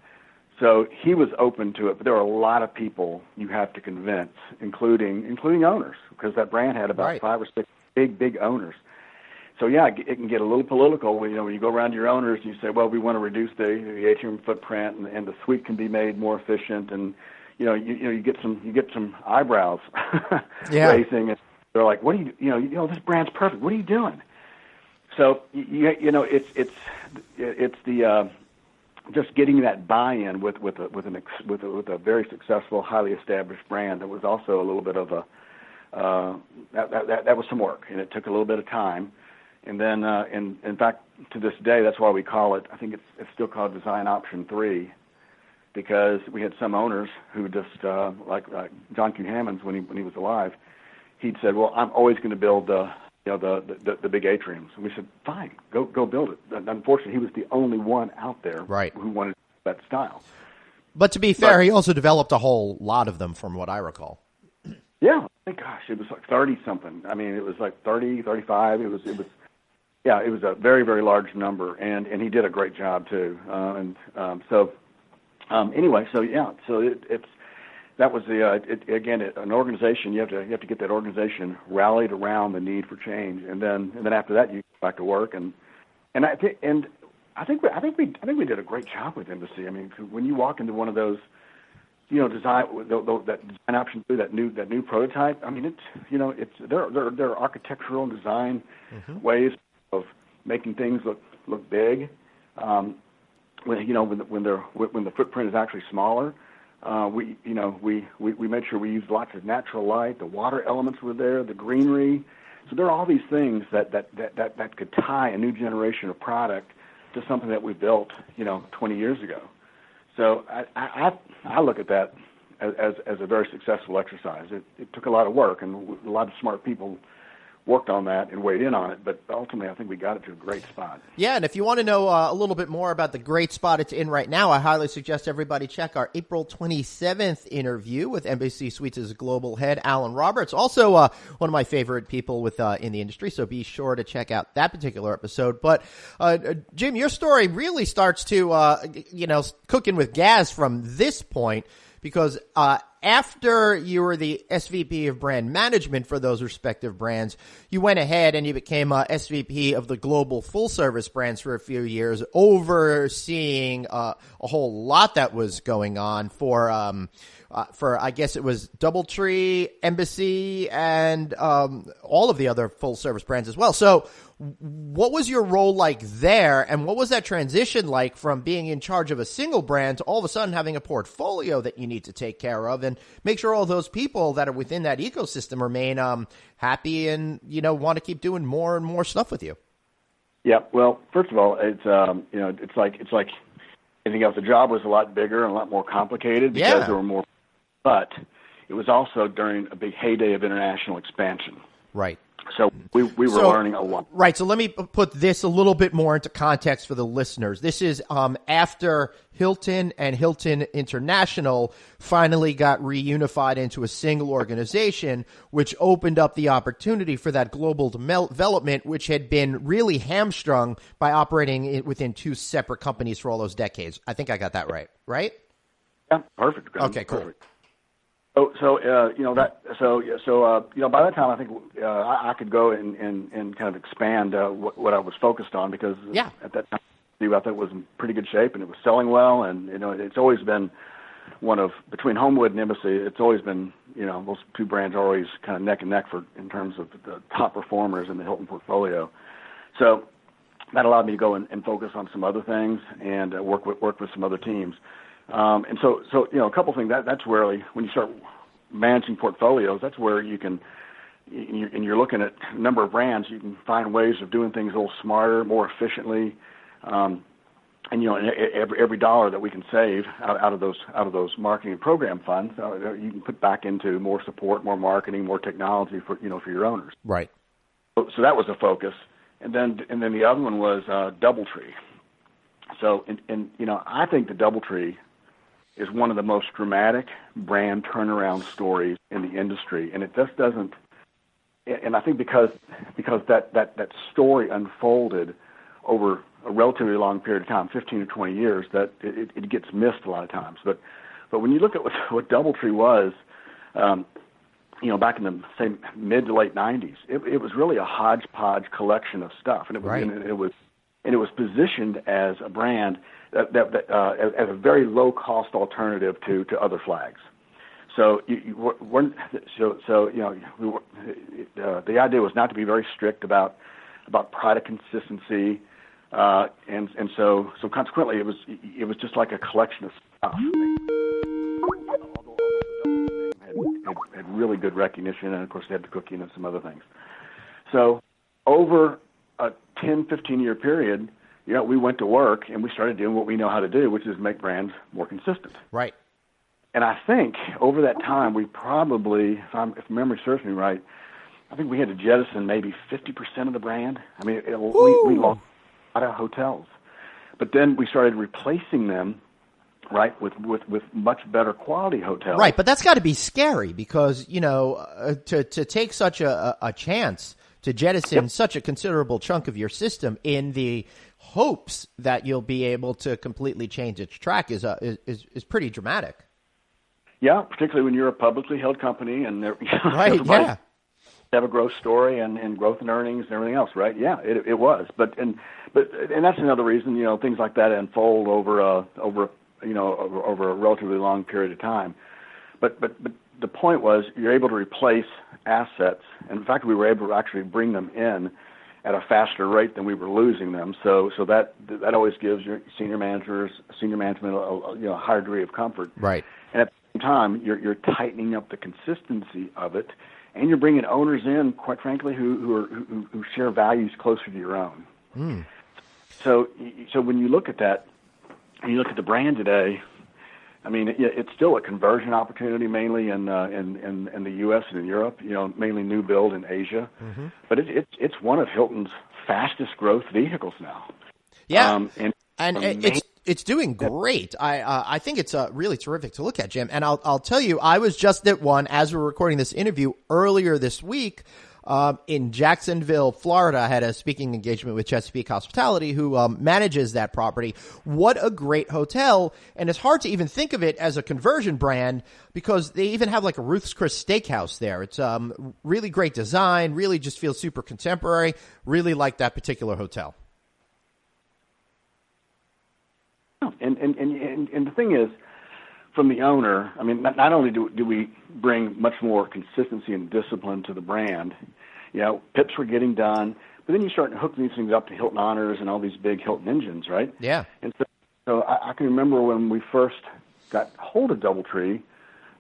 So he was open to it, but there are a lot of people you have to convince, including owners, because that brand had about 5 or 6 big owners. So yeah, it can get a little political when you go around to your owners and you say, well, we want to reduce the atrium footprint, and the suite can be made more efficient, and you get some eyebrows raising, and they're like, what do you this brand's perfect. What are you doing? So it's the just getting that buy-in with a very successful, highly established brand that was also a little bit of that was some work, and it took a little bit of time. And then, in fact, to this day, that's why we call it. I think it's still called Design Option 3, because we had some owners who just like John Q. Hammonds when he was alive. He'd said, "Well, I'm always going to build the big atriums." And we said, "Fine, go build it." And unfortunately, he was the only one out there who wanted that style. But to be fair, he also developed a whole lot of them, from what I recall. Yeah, gosh, it was like 30-something. I mean, it was like 30, 35. It was a very, very large number, and he did a great job too. Anyway, it's that was an organization. You have to get that organization rallied around the need for change, and then after that, you go back to work. And I think we did a great job with Embassy. I mean, when you walk into one of those, that design option 2, that new prototype. I mean, there are architectural and design ways of making things look big. When the footprint is actually smaller. We made sure we used lots of natural light. The water elements were there, the greenery. So there are all these things that could tie a new generation of product to something that we built, 20 years ago. So I look at that as a very successful exercise. It took a lot of work, and a lot of smart people worked on that and weighed in on it, but ultimately I think we got it to a great spot. Yeah, and if you want to know a little bit more about the great spot it's in right now, I highly suggest everybody check our April 27th interview with Embassy Suites' global head, Alan Roberts, also one of my favorite people in the industry, so be sure to check out that particular episode. But Jim, your story really starts to, cooking with gas from this point, because after you were the SVP of brand management for those respective brands, you went ahead and you became SVP of the global full-service brands for a few years, overseeing a whole lot that was going on for I guess it was DoubleTree, Embassy, and all of the other full-service brands as well. So what was your role like there, and what was that transition like from being in charge of a single brand to all of a sudden having a portfolio that you need to take care of and make sure all those people that are within that ecosystem remain happy and, want to keep doing more and more stuff with you? Yeah, well, first of all, it's it's like anything else. The job was a lot bigger and a lot more complicated because there were more, but it was also during a big heyday of international expansion. Right. So we were learning a lot. Right. So let me put this a little bit more into context for the listeners. This is after Hilton and Hilton International finally got reunified into a single organization, which opened up the opportunity for that global development, which had been really hamstrung by operating within two separate companies for all those decades. I think I got that right. Right? Yeah. Perfect. Okay. Cool. Perfect. So by that time I think I could go and kind of expand what I was focused on, because at that time I thought it was in pretty good shape and it was selling well, and it's always been one of, between Homewood and Embassy, it's always been, those two brands are always kind of neck and neck in terms of the top performers in the Hilton portfolio. So that allowed me to go and focus on some other things and work with some other teams. And so a couple things. That's where, when you start managing portfolios, that's where you can, and you're looking at a number of brands, you can find ways of doing things a little smarter, more efficiently. And every dollar that we can save out of those marketing and program funds, you can put back into more support, more marketing, more technology for your owners. Right. So that was a focus, and then the other one was DoubleTree. So I think the DoubleTree is one of the most dramatic brand turnaround stories in the industry, and it just doesn't. And I think because that story unfolded over a relatively long period of time, 15 or 20 years, that it gets missed a lot of times. But when you look at what DoubleTree was, back in the say mid to late 90s, it was really a hodgepodge collection of stuff, and it was positioned as a brand that as a very low cost alternative to other flags. So the idea was not to be very strict about product consistency, and so consequently it was just like a collection of stuff. Had really good recognition, and of course they had the cooking and some other things. So over a 10, 15-year period, we went to work and we started doing what we know how to do, which is make brands more consistent. Right. And I think over that time, we probably, if memory serves me right, I think we had to jettison maybe 50% of the brand. I mean, we lost a lot of hotels. But then we started replacing them, right, with much better quality hotels. Right, but that's got to be scary because, to take such a chance to jettison such a considerable chunk of your system in the hopes that you'll be able to completely change its track is pretty dramatic. Yeah, particularly when you're a publicly held company and right, yeah, have a growth story and growth in earnings and everything else, right? Yeah, it was, but that's another reason things like that unfold over a relatively long period of time. But the point was you're able to replace assets, and in fact we were able to actually bring them in at a faster rate than we were losing them. So that always gives your senior management a higher degree of comfort. Right. And at the same time, you're tightening up the consistency of it, and you're bringing owners in, quite frankly, who share values closer to your own. Mm. So when you look at that, and you look at the brand today, I mean, it's still a conversion opportunity, mainly in the U.S. and in Europe. Mainly new build in Asia, but it's one of Hilton's fastest growth vehicles now. Yeah, and it's doing great. I think it's really terrific to look at, Jim. And I'll tell you, I was just at one as we were recording this interview earlier this week. In Jacksonville, Florida. I had a speaking engagement with Chesapeake Hospitality, who manages that property. What a great hotel. And it's hard to even think of it as a conversion brand because they even have like a Ruth's Chris Steakhouse there. It's really great design, really just feels super contemporary. Really like that particular hotel. And the thing is, from the owner, I mean, not only do we bring much more consistency and discipline to the brand, PIPs were getting done, but then you start hooking these things up to Hilton Honors and all these big Hilton engines, right? Yeah. And so I can remember when we first got hold of DoubleTree,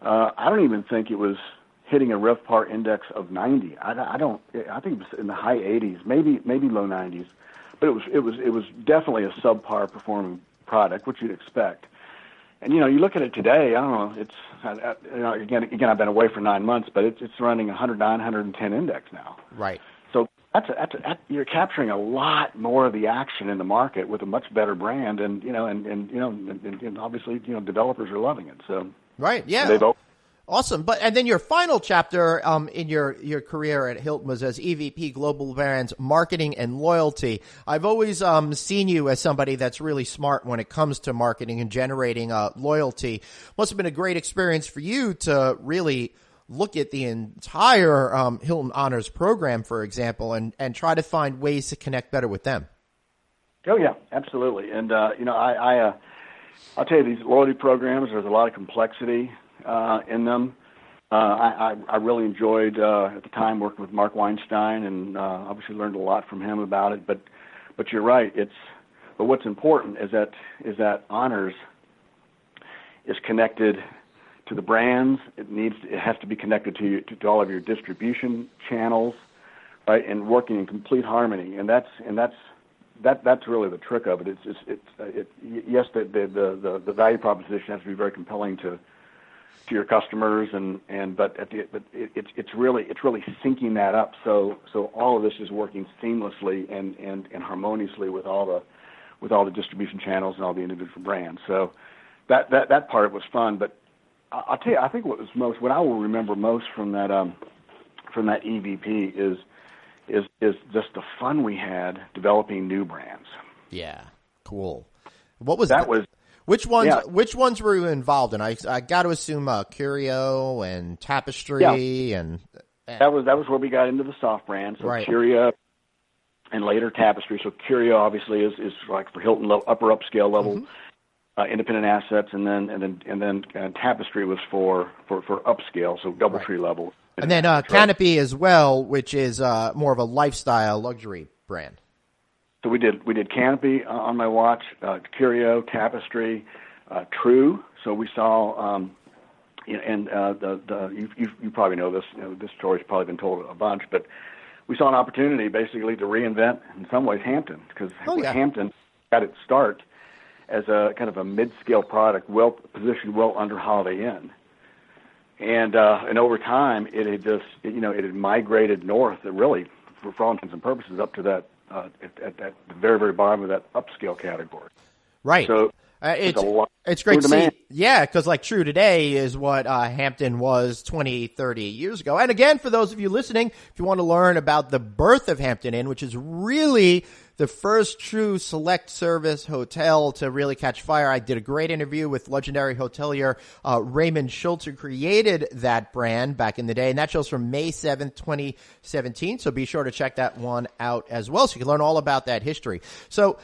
I don't even think it was hitting a RevPAR index of 90. I think it was in the high 80s, maybe low 90s, but it was definitely a subpar performing product, which you'd expect. And you look at it today. I don't know. It's again. I've been away for 9 months, but it's running 109, 110 index now. Right. So you're capturing a lot more of the action in the market with a much better brand, and obviously developers are loving it. So right. Yeah. Awesome. And then your final chapter in your career at Hilton was as EVP Global Brands Marketing and Loyalty. I've always seen you as somebody that's really smart when it comes to marketing and generating loyalty. Must have been a great experience for you to really look at the entire Hilton Honors program, for example, and try to find ways to connect better with them. Oh, yeah, absolutely. And, I'll tell you, these loyalty programs, there's a lot of complexity in them. I really enjoyed at the time working with Mark Weinstein, and obviously learned a lot from him about it. But you're right. But what's important is that Honors is connected to the brands. It has to be connected to all of your distribution channels, right? And working in complete harmony. And that's really the trick of it. Yes, the value proposition has to be very compelling to your customers, but it's really syncing that up so all of this is working seamlessly and harmoniously with all the distribution channels and all the individual brands. So that part was fun. But I'll tell you, I think what I will remember most from that EVP is just the fun we had developing new brands. Yeah, cool. What was that? Which ones were you involved in? I got to assume Curio and Tapestry and that was where we got into the soft brands. So right. Curio and later Tapestry. So Curio obviously is like for Hilton upper upscale level independent assets, and then Tapestry was for upscale, so DoubleTree level. And then Canopy as well, which is more of a lifestyle luxury brand. So we did Canopy on my watch, Curio, Tapestry, True. So we saw, you probably know this. This story's probably been told a bunch, but we saw an opportunity basically to reinvent in some ways Hampton, because Hampton got its start as a kind of a mid-scale product, well positioned, well under Holiday Inn, and over time it had migrated north, really for all intents and purposes, up to that. At the very, very bottom of that upscale category. Right. So it's great to see. Yeah, because like True today is what Hampton was 20, 30 years ago. And again, for those of you listening, if you want to learn about the birth of Hampton Inn, which is really the first true select service hotel to really catch fire. I did a great interview with legendary hotelier Raymond Schultz, who created that brand back in the day. And that show's from May 7th, 2017. So be sure to check that one out as well so you can learn all about that history. So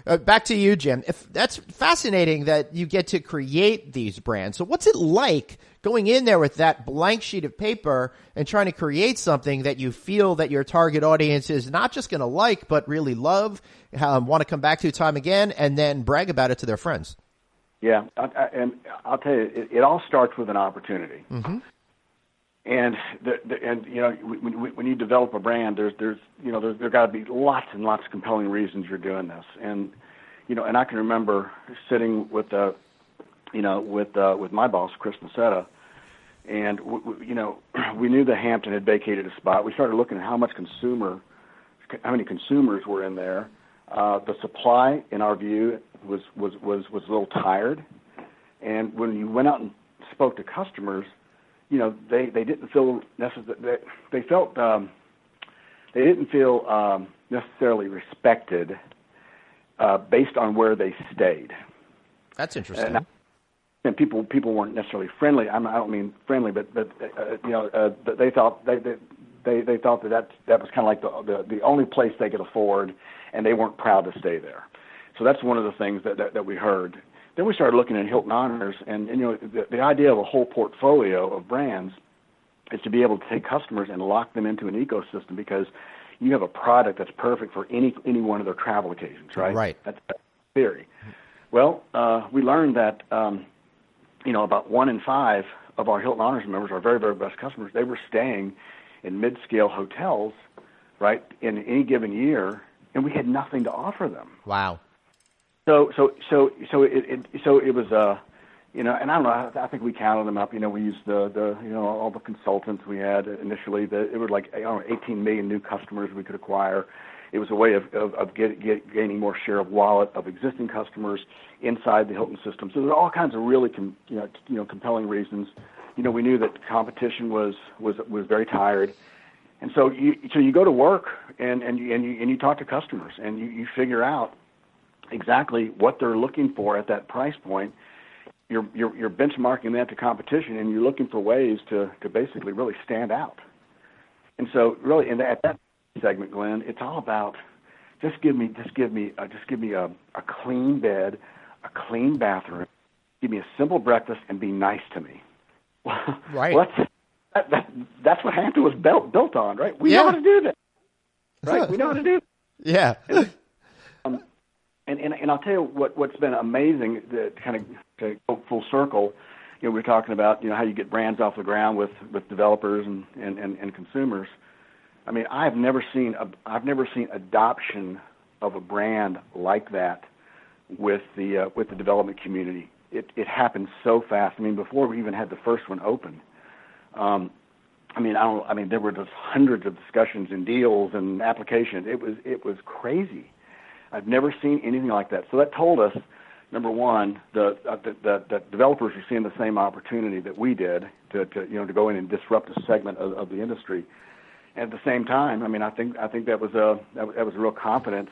back to you, Jim. That's fascinating that you get to create these brands. So what's it like going in there with that blank sheet of paper and trying to create something that you feel that your target audience is not just going to like, but really love, want to come back to time again, and then brag about it to their friends? Yeah, and I'll tell you, it all starts with an opportunity. Mm-hmm. And when you develop a brand, there's got to be lots and lots of compelling reasons you're doing this. And I can remember sitting with with my boss, Chris Nacetta, and we knew the Hampton had vacated a spot. We started looking at how many consumers were in there. The supply, in our view, was a little tired, and when you went out and spoke to customers, they didn't feel necessarily. They felt they didn't feel necessarily respected based on where they stayed. That's interesting. And people weren't necessarily friendly. I don't mean friendly, but they thought they thought that was kind of like the only place they could afford, and they weren't proud to stay there. So that's one of the things that we heard. Then we started looking at Hilton Honors, and the idea of a whole portfolio of brands is to be able to take customers and lock them into an ecosystem, because you have a product that's perfect for any one of their travel occasions, right? Right. That's the theory. Well, we learned that about 1 in 5 of our Hilton Honors members, our very, very best customers, they were staying in mid-scale hotels, right, in any given year, and we had nothing to offer them. Wow. So it was and I don't know, I think we counted them up. We used the all the consultants we had initially. It was like 18 million new customers we could acquire. It was a way of gaining more share of wallet of existing customers inside the Hilton system. So there are all kinds of really compelling reasons. We knew that competition was very tired, and so you go to work and you talk to customers and you figure out exactly what they're looking for at that price point. You're benchmarking that to competition, and you're looking for ways to basically really stand out. And so really at that segment, Glenn, it's all about just give me a clean bed, a clean bathroom, give me a simple breakfast, and be nice to me. Right. Well, that's what Hampton was built on, right? We know how to do that, right? We know how to do that. Yeah. And I'll tell you what's been amazing, that kind of to go full circle. We're talking about how you get brands off the ground with developers and consumers. I mean, I've never seen adoption of a brand like that with the development community. It happened so fast. I mean, before we even had the first one open, there were just hundreds of discussions and deals and applications. It was crazy. I've never seen anything like that. So that told us, number one, the developers were seeing the same opportunity that we did to go in and disrupt a segment of the industry. At the same time, I think that was a real confidence,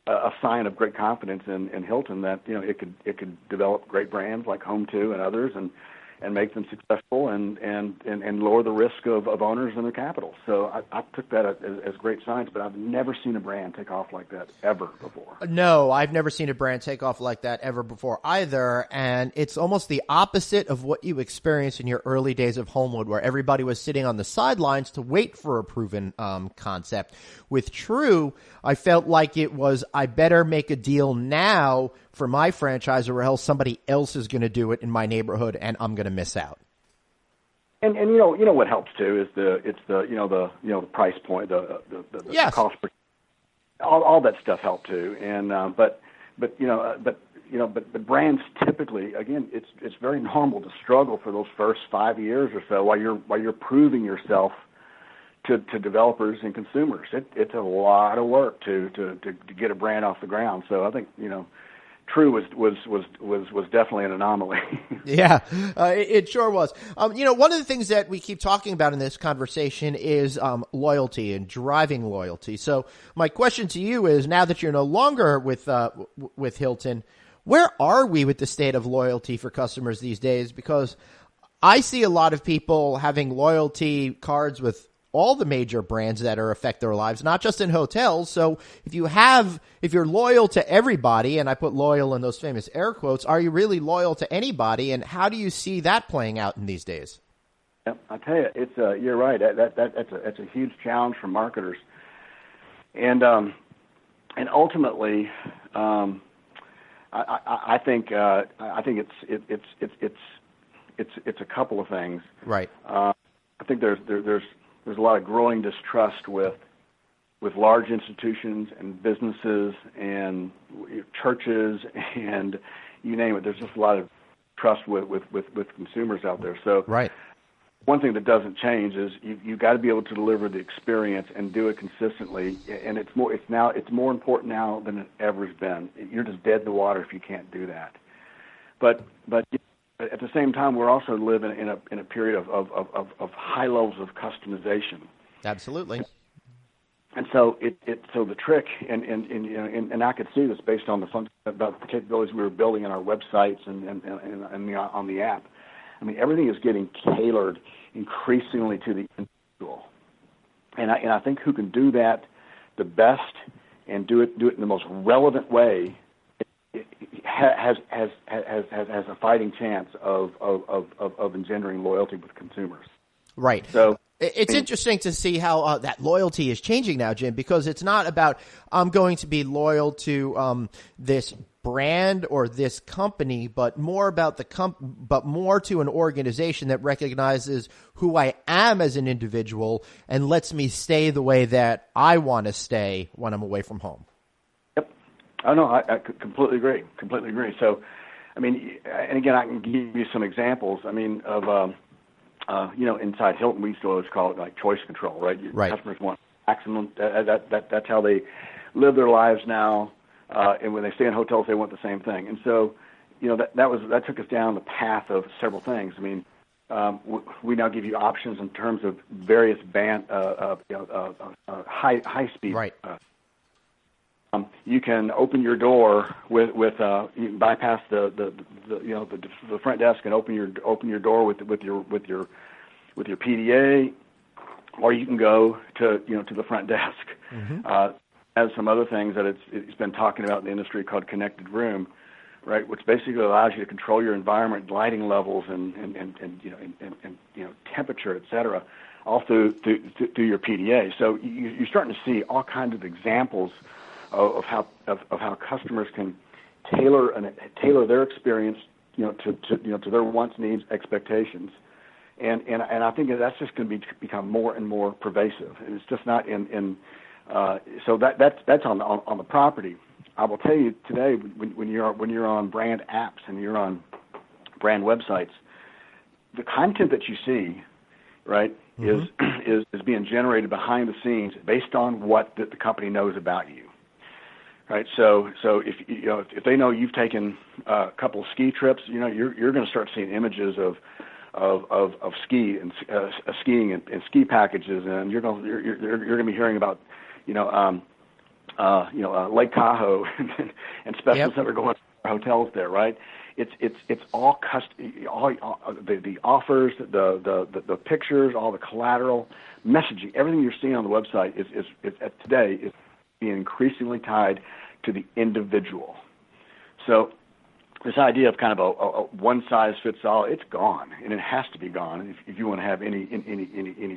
a sign of great confidence in Hilton, that it could develop great brands like Home2 and others, and make them successful and lower the risk of owners and their capital. So I took that as great signs, but I've never seen a brand take off like that ever before. No, I've never seen a brand take off like that ever before either. And it's almost the opposite of what you experienced in your early days of Homewood, where everybody was sitting on the sidelines to wait for a proven concept. With True, I felt like it was, I better make a deal now for my franchise, or else somebody else is going to do it in my neighborhood, and I'm going to miss out. And what helps too is the price point, the yes. cost per, all that stuff helped too. And but brands typically, again, it's very normal to struggle for those first 5 years or so while you're proving yourself to developers and consumers. It's a lot of work to get a brand off the ground. So I think True was definitely an anomaly. Yeah, it sure was. One of the things that we keep talking about in this conversation is loyalty and driving loyalty. So my question to you is, now that you're no longer with Hilton, where are we with the state of loyalty for customers these days? Because I see a lot of people having loyalty cards with all the major brands that affect their lives, not just in hotels. So if you're loyal to everybody, and I put loyal in those famous air quotes, are you really loyal to anybody? And how do you see that playing out in these days? Yeah, I tell you, it's you're right. That's a huge challenge for marketers, and ultimately, I think it's a couple of things. Right. I think there's a lot of growing distrust with large institutions and businesses and churches and you name it. There's just a lot of trust with consumers out there. So Right. one thing that doesn't change is you got to be able to deliver the experience and do it consistently. And it's more important now than it ever has been. You're just dead in the water if you can't do that. But at the same time, we're also living in a period of high levels of customization. Absolutely. And so so the trick, and I could see this based on about the capabilities we were building in our websites and on the app. I mean, everything is getting tailored increasingly to the individual, and I think who can do that the best and do it in the most relevant way has a fighting chance of engendering loyalty with consumers. Right. So it's interesting to see how that loyalty is changing now, Jim, because it's not about I'm going to be loyal to this brand or this company, but more about but more to an organization that recognizes who I am as an individual and lets me stay the way that I want to stay when I'm away from home. Yep. Oh no, I completely agree. Completely agree. So, I mean, and again, I can give you some examples. I mean, of inside Hilton, we used to always call it like choice control, right? Right. Customers want maximum. That's how they live their lives now. And when they stay in hotels, they want the same thing. And so, that took us down the path of several things. I mean, we now give you options in terms of various high speed. Right. You can open your door with you can bypass the front desk and open your door with your PDA, or you can go to the front desk. Mm-hmm. Has some other things that it's been talking about in the industry called connected room, right? Which basically allows you to control your environment, lighting levels, and temperature, et cetera, all through your PDA. So you're starting to see all kinds of examples of how customers can tailor their experience, to their wants, needs, expectations, and I think that's just going to become more and more pervasive. And it's just not in so that's on the property. I will tell you today, when you're on brand apps and you're on brand websites, the content that you see, right, mm-hmm. is being generated behind the scenes based on what the company knows about you. Right, so if they know you've taken a couple of ski trips, you're going to start seeing images of skiing and ski packages, and you're going to be hearing about Lake Tahoe and specials that are going to hotels there. Right, it's all the offers, the pictures, all the collateral, messaging, everything you're seeing on the website is today is being increasingly tied to the individual. So this idea of kind of a one-size-fits-all, it's gone, and it has to be gone if you want to have any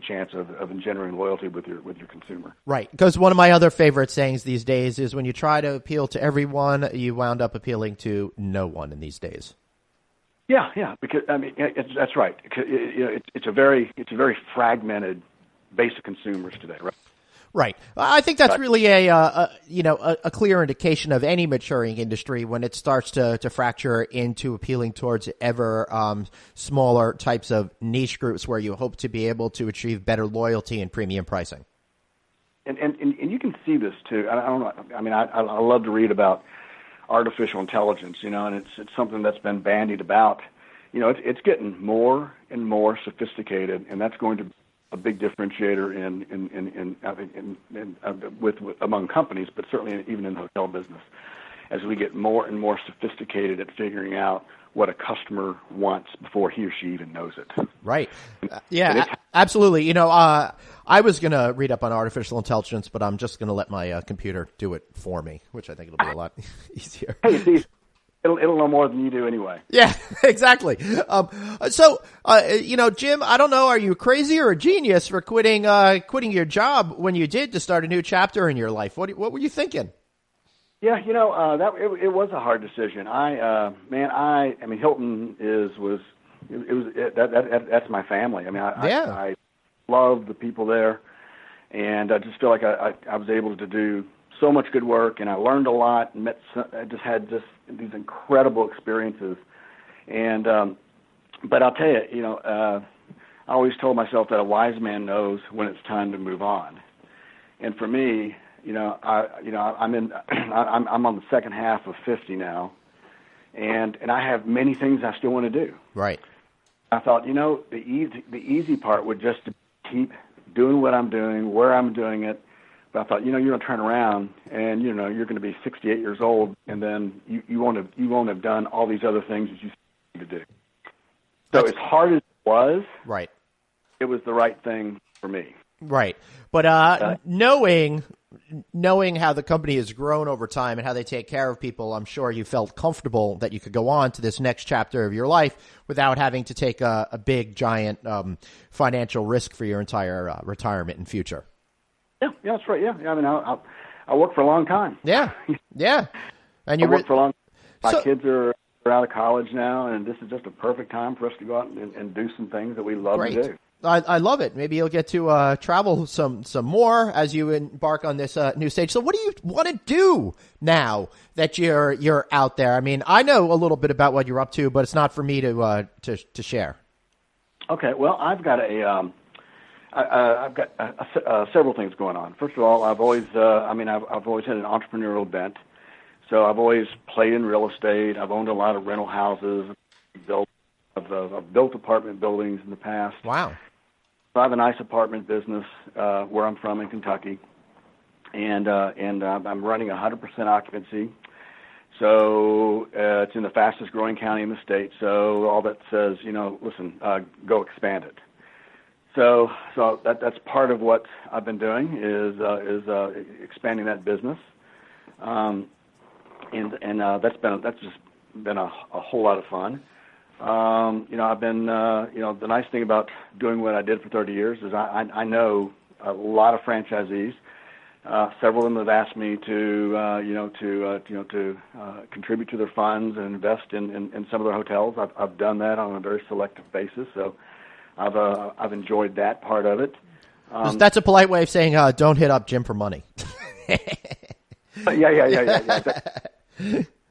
chance of engendering loyalty with your consumer. Right, because one of my other favorite sayings these days is when you try to appeal to everyone, you wound up appealing to no one in these days. Yeah, because I mean that's right. It's a very fragmented base of consumers today, right? Right. I think that's really a clear indication of any maturing industry when it starts to fracture into appealing towards ever smaller types of niche groups where you hope to be able to achieve better loyalty and premium pricing. And you can see this too. I don't know. I mean, I love to read about artificial intelligence, and it's something that's been bandied about. It's getting more and more sophisticated, and that's going to a big differentiator with among companies, but certainly even in the hotel business, as we get more and more sophisticated at figuring out what a customer wants before he or she even knows it. Right. Absolutely. I was going to read up on artificial intelligence, but I'm just going to let my computer do it for me, which I think it'll be a lot easier. Hey, it's easy. It'll know more than you do anyway. Yeah, exactly. So, Jim, I don't know, are you crazy or a genius for quitting your job when you did to start a new chapter in your life? What were you thinking? Yeah, it was a hard decision. I mean, Hilton that's my family. I mean, I love the people there, and I just feel like I was able to do so much good work, and I learned a lot, and I just had these incredible experiences And but I'll tell you, I always told myself that a wise man knows when it's time to move on. And for me, I'm on the second half of 50 now, and I have many things I still want to do. Right. I thought, the easy part would just to keep doing what I'm doing, where I'm doing it. But I thought, you're going to turn around and you're going to be 68 years old, and then you won't have done all these other things that you need to do. So as hard as it was, right, it was the right thing for me. Right. But knowing how the company has grown over time and how they take care of people, I'm sure you felt comfortable that you could go on to this next chapter of your life without having to take a big, giant financial risk for your entire retirement and future. Yeah, that's right. Yeah. I mean, I worked for a long time. Yeah. And I worked for a long time. My kids are out of college now, and this is just a perfect time for us to go out and do some things that we love to do. I love it. Maybe you'll get to travel some more as you embark on this new stage. So what do you want to do now that you're out there? I mean, I know a little bit about what you're up to, but it's not for me to share. Okay. Well, I've got several things going on. First of all, I've always had an entrepreneurial bent. So I've always played in real estate. I've owned a lot of rental houses. I've built apartment buildings in the past. Wow. So I have a nice apartment business where I'm from in Kentucky, and I'm running 100% occupancy. So it's in the fastest growing county in the state. So all that says, listen, go expand it. So that's part of what I've been doing is expanding that business, and that's just been a whole lot of fun. I've been, the nice thing about doing what I did for 30 years is I know a lot of franchisees. Several of them have asked me to contribute to their funds and invest in some of their hotels. I've done that on a very selective basis, so I've enjoyed that part of it. That's a polite way of saying don't hit up Jim for money. Yeah.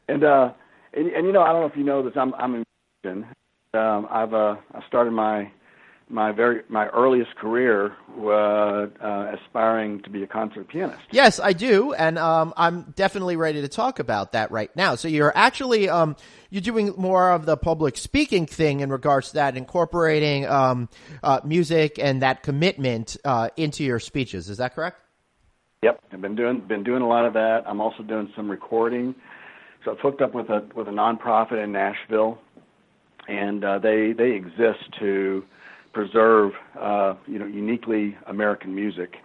And I don't know if you know this. I'm a musician. I started my earliest career aspiring to be a concert pianist. Yes, I do, and I'm definitely ready to talk about that right now. So you're actually you're doing more of the public speaking thing in regards to that, incorporating music and that commitment into your speeches. Is that correct? Yep, I've been doing a lot of that. I'm also doing some recording. So I've hooked up with a nonprofit in Nashville, and they exist to preserve uniquely American music.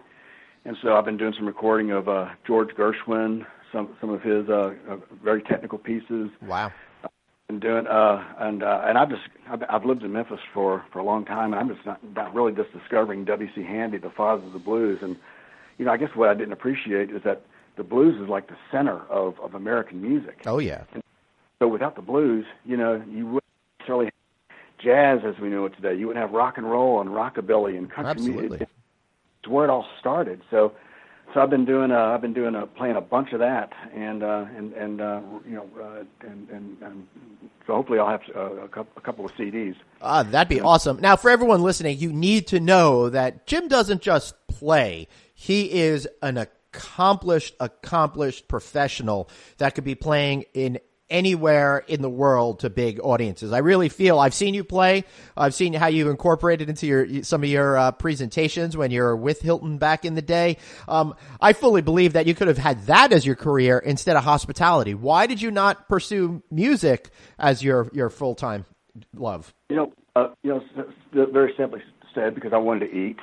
And so I've been doing some recording of George Gershwin, some of his very technical pieces. Wow. And doing I've lived in Memphis for a long time, and I'm just not really just discovering W.C. Handy, the father of the blues. And I guess what I didn't appreciate is that the blues is like the center of American music. Oh yeah. And so without the blues, you wouldn't necessarily have jazz as we know it today. You wouldn't have rock and roll and rockabilly and country Absolutely. music. It's where it all started. So I've been playing a bunch of that, and so hopefully I'll have a couple of CDs. That'd be awesome. Now, for everyone listening, you need to know that Jim doesn't just play; he is an accomplished professional that could be playing in anywhere in the world to big audiences. I really feel I've seen you play. I've seen how you incorporated into some of your presentations when you're with Hilton back in the day. I fully believe that you could have had that as your career instead of hospitality. Why did you not pursue music as your full-time love? Very simply said, because I wanted to eat.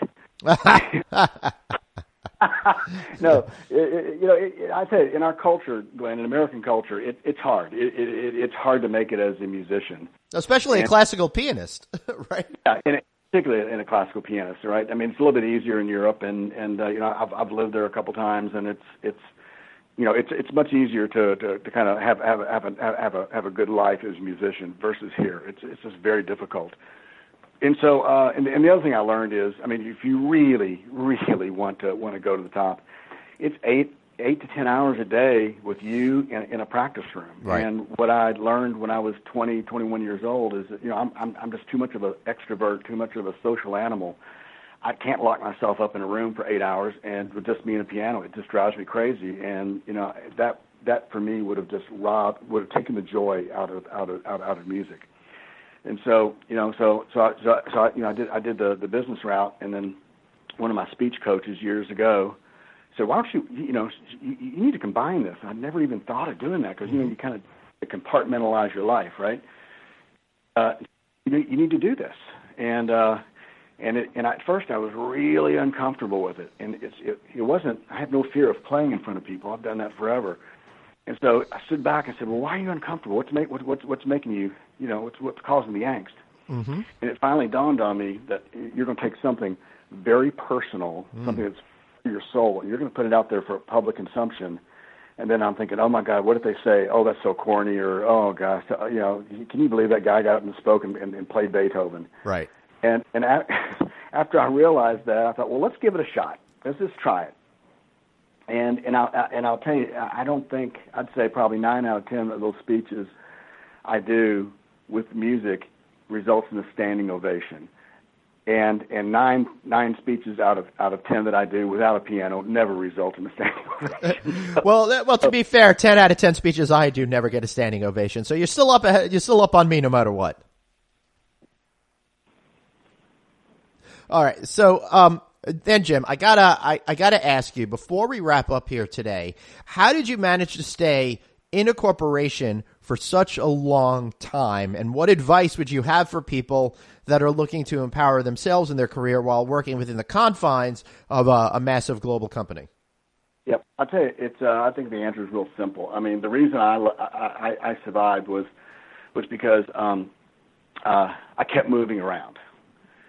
No, I tell you, in our culture, Glenn, in American culture, it's hard. It's hard to make it as a musician, especially a classical pianist, right? Yeah, particularly in a classical pianist, right? I mean, it's a little bit easier in Europe, and I've lived there a couple times, and it's much easier to kind of have a good life as a musician versus here. It's just very difficult. And so, and the other thing I learned is, I mean, if you really, really want to go to the top, it's 8 8 to 10 hours a day with you in a practice room. Right. And what I learned when I was 20, 21 years old is that, I'm just too much of an extrovert, too much of a social animal. I can't lock myself up in a room for 8 hours and with just me and a piano. It just drives me crazy. And, that for me would have taken the joy out of music. And so, I did the business route, and then one of my speech coaches years ago said, "Why don't you need to combine this?" I'd never even thought of doing that because you kind of compartmentalize your life, right? You need to do this, and at first I was really uncomfortable with it, and it wasn't. I had no fear of playing in front of people. I've done that forever. And so I stood back and said, "Well, why are you uncomfortable? What's making you, what's causing the angst?" Mm-hmm. And it finally dawned on me that you're going to take something very personal, something that's for your soul, and you're going to put it out there for public consumption. And then I'm thinking, oh my God, what if they say, "Oh, that's so corny," or "Oh gosh, can you believe that guy got up and spoke and played Beethoven?" Right. And after I realized that, I thought, well, let's give it a shot. Let's just try it. And I'll tell you, I'd say probably 9 out of 10 of those speeches I do with music results in a standing ovation. And nine speeches out of 10 that I do without a piano never result in a standing ovation. well, to be fair, 10 out of 10 speeches I do never get a standing ovation. So you're still up on me no matter what. All right. So, then Jim, I gotta ask you before we wrap up here today, how did you manage to stay in a corporation for such a long time? And what advice would you have for people that are looking to empower themselves in their career while working within the confines of a massive global company? Yep. I'll tell you, I think the answer is real simple. I mean, the reason I survived was because, I kept moving around.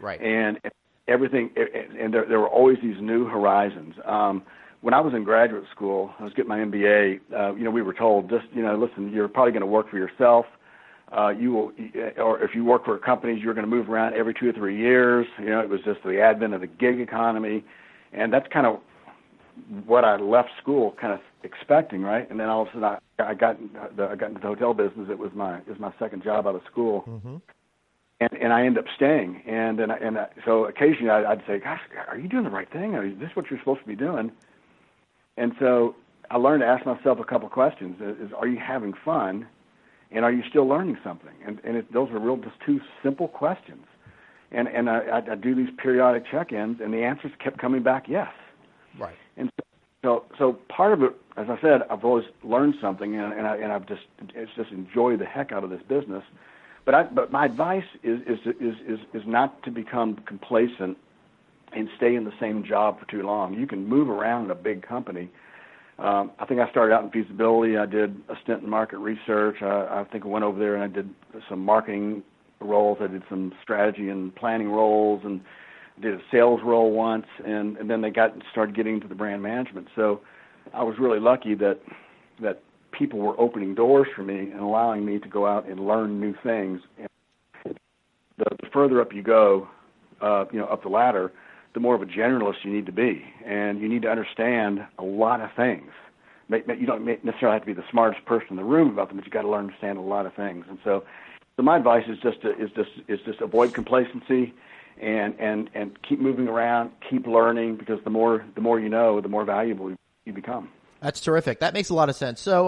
Right. And everything, and there were always these new horizons. When I was in graduate school, I was getting my MBA. We were told, listen, you're probably going to work for yourself. You will, or if you work for companies, you're going to move around every 2 or 3 years. It was just the advent of the gig economy, and that's kind of what I left school kind of expecting, right? And then all of a sudden, I got into the hotel business. It was my second job out of school. Mm-hmm. And I end up staying, so occasionally I'd say, "Gosh, are you doing the right thing? Is this what you're supposed to be doing?" And so I learned to ask myself a couple of questions: are you having fun, and are you still learning something? And those are just two simple questions. And I do these periodic check-ins, and the answers kept coming back, yes. Right. And so part of it, as I said, I've always learned something, and I've just enjoyed the heck out of this business. But my advice is not to become complacent and stay in the same job for too long. You can move around in a big company. I think I started out in feasibility. I did a stint in market research. I think I went over there and I did some marketing roles. I did some strategy and planning roles, and did a sales role once. And then they started getting into the brand management. So I was really lucky that people were opening doors for me and allowing me to go out and learn new things. And the further up you go, up the ladder, the more of a generalist you need to be, and you need to understand a lot of things. You don't necessarily have to be the smartest person in the room about them, but you got to learn to understand a lot of things. And so my advice is just avoid complacency and keep moving around, keep learning, because the more you know, the more valuable you become. That's terrific. That makes a lot of sense. So,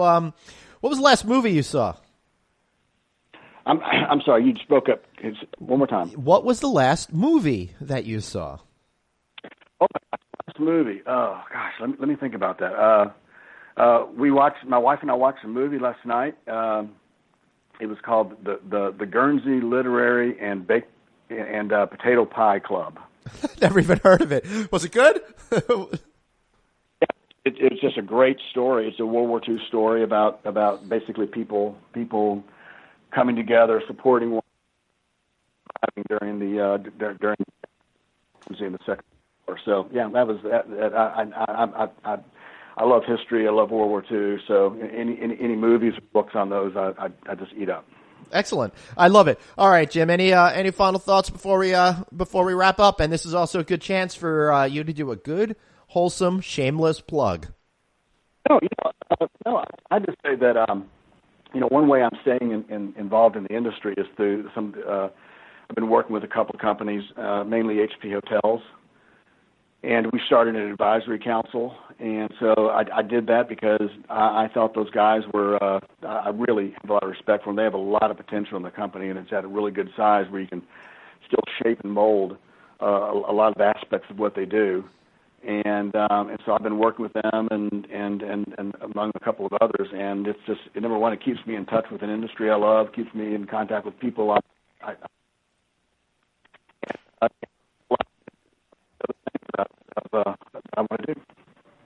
what was the last movie you saw? I'm sorry, you spoke up. One more time. What was the last movie that you saw? Oh, last movie. Oh gosh, let me think about that. My wife and I watched a movie last night. It was called the Guernsey Literary and Potato Pie Club. Never even heard of it. Was it good? It's just a great story. It's a World War II story about basically people coming together, supporting one another during the Second War. So yeah, that was that. I love history. I love World War II. So any movies or books on those, I just eat up. Excellent. I love it. All right, Jim. Any final thoughts before we wrap up? And this is also a good chance for you to do a good, wholesome, shameless plug. No, I just say that, one way I'm staying involved in the industry is through I've been working with a couple of companies, mainly HP Hotels, and we started an advisory council. And so I did that because I thought those guys were, I really have a lot of respect for them. They have a lot of potential in the company, and it's at a really good size where you can still shape and mold a lot of aspects of what they do. And so I've been working with them and among a couple of others, and it's just, number one, it keeps me in touch with an industry I love, keeps me in contact with people I want to do.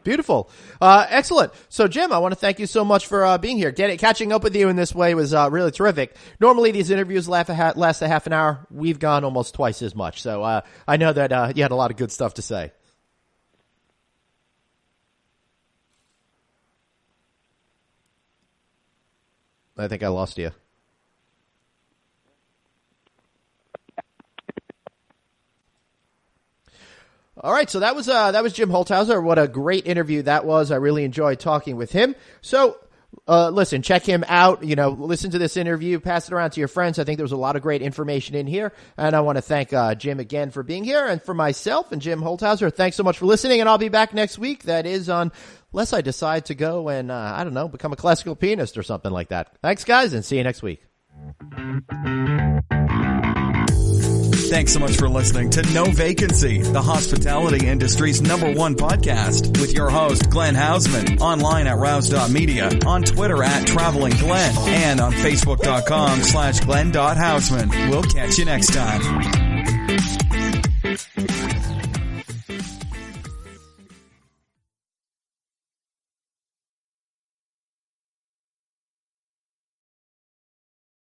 Beautiful. Excellent. So, Jim, I want to thank you so much for being here. Catching up with you in this way was really terrific. Normally, these interviews last a half an hour. We've gone almost twice as much. So I know that you had a lot of good stuff to say. I think I lost you. All right, so that was Jim Holthouser. What a great interview that was. I really enjoyed talking with him. So, listen, check him out. Listen to this interview, pass it around to your friends. I think there was a lot of great information in here, and I want to thank Jim again for being here, and for myself and Jim Holthouser. Thanks so much for listening, and I'll be back next week. That is unless I decide to go and become a classical pianist or something like that. Thanks, guys, and see you next week. Thanks so much for listening to No Vacancy, the hospitality industry's #1 podcast, with your host, Glenn Hausman, online at rouse.media, on Twitter at Traveling Glenn, and on Facebook.com/Glenn.Hausman. We'll catch you next time.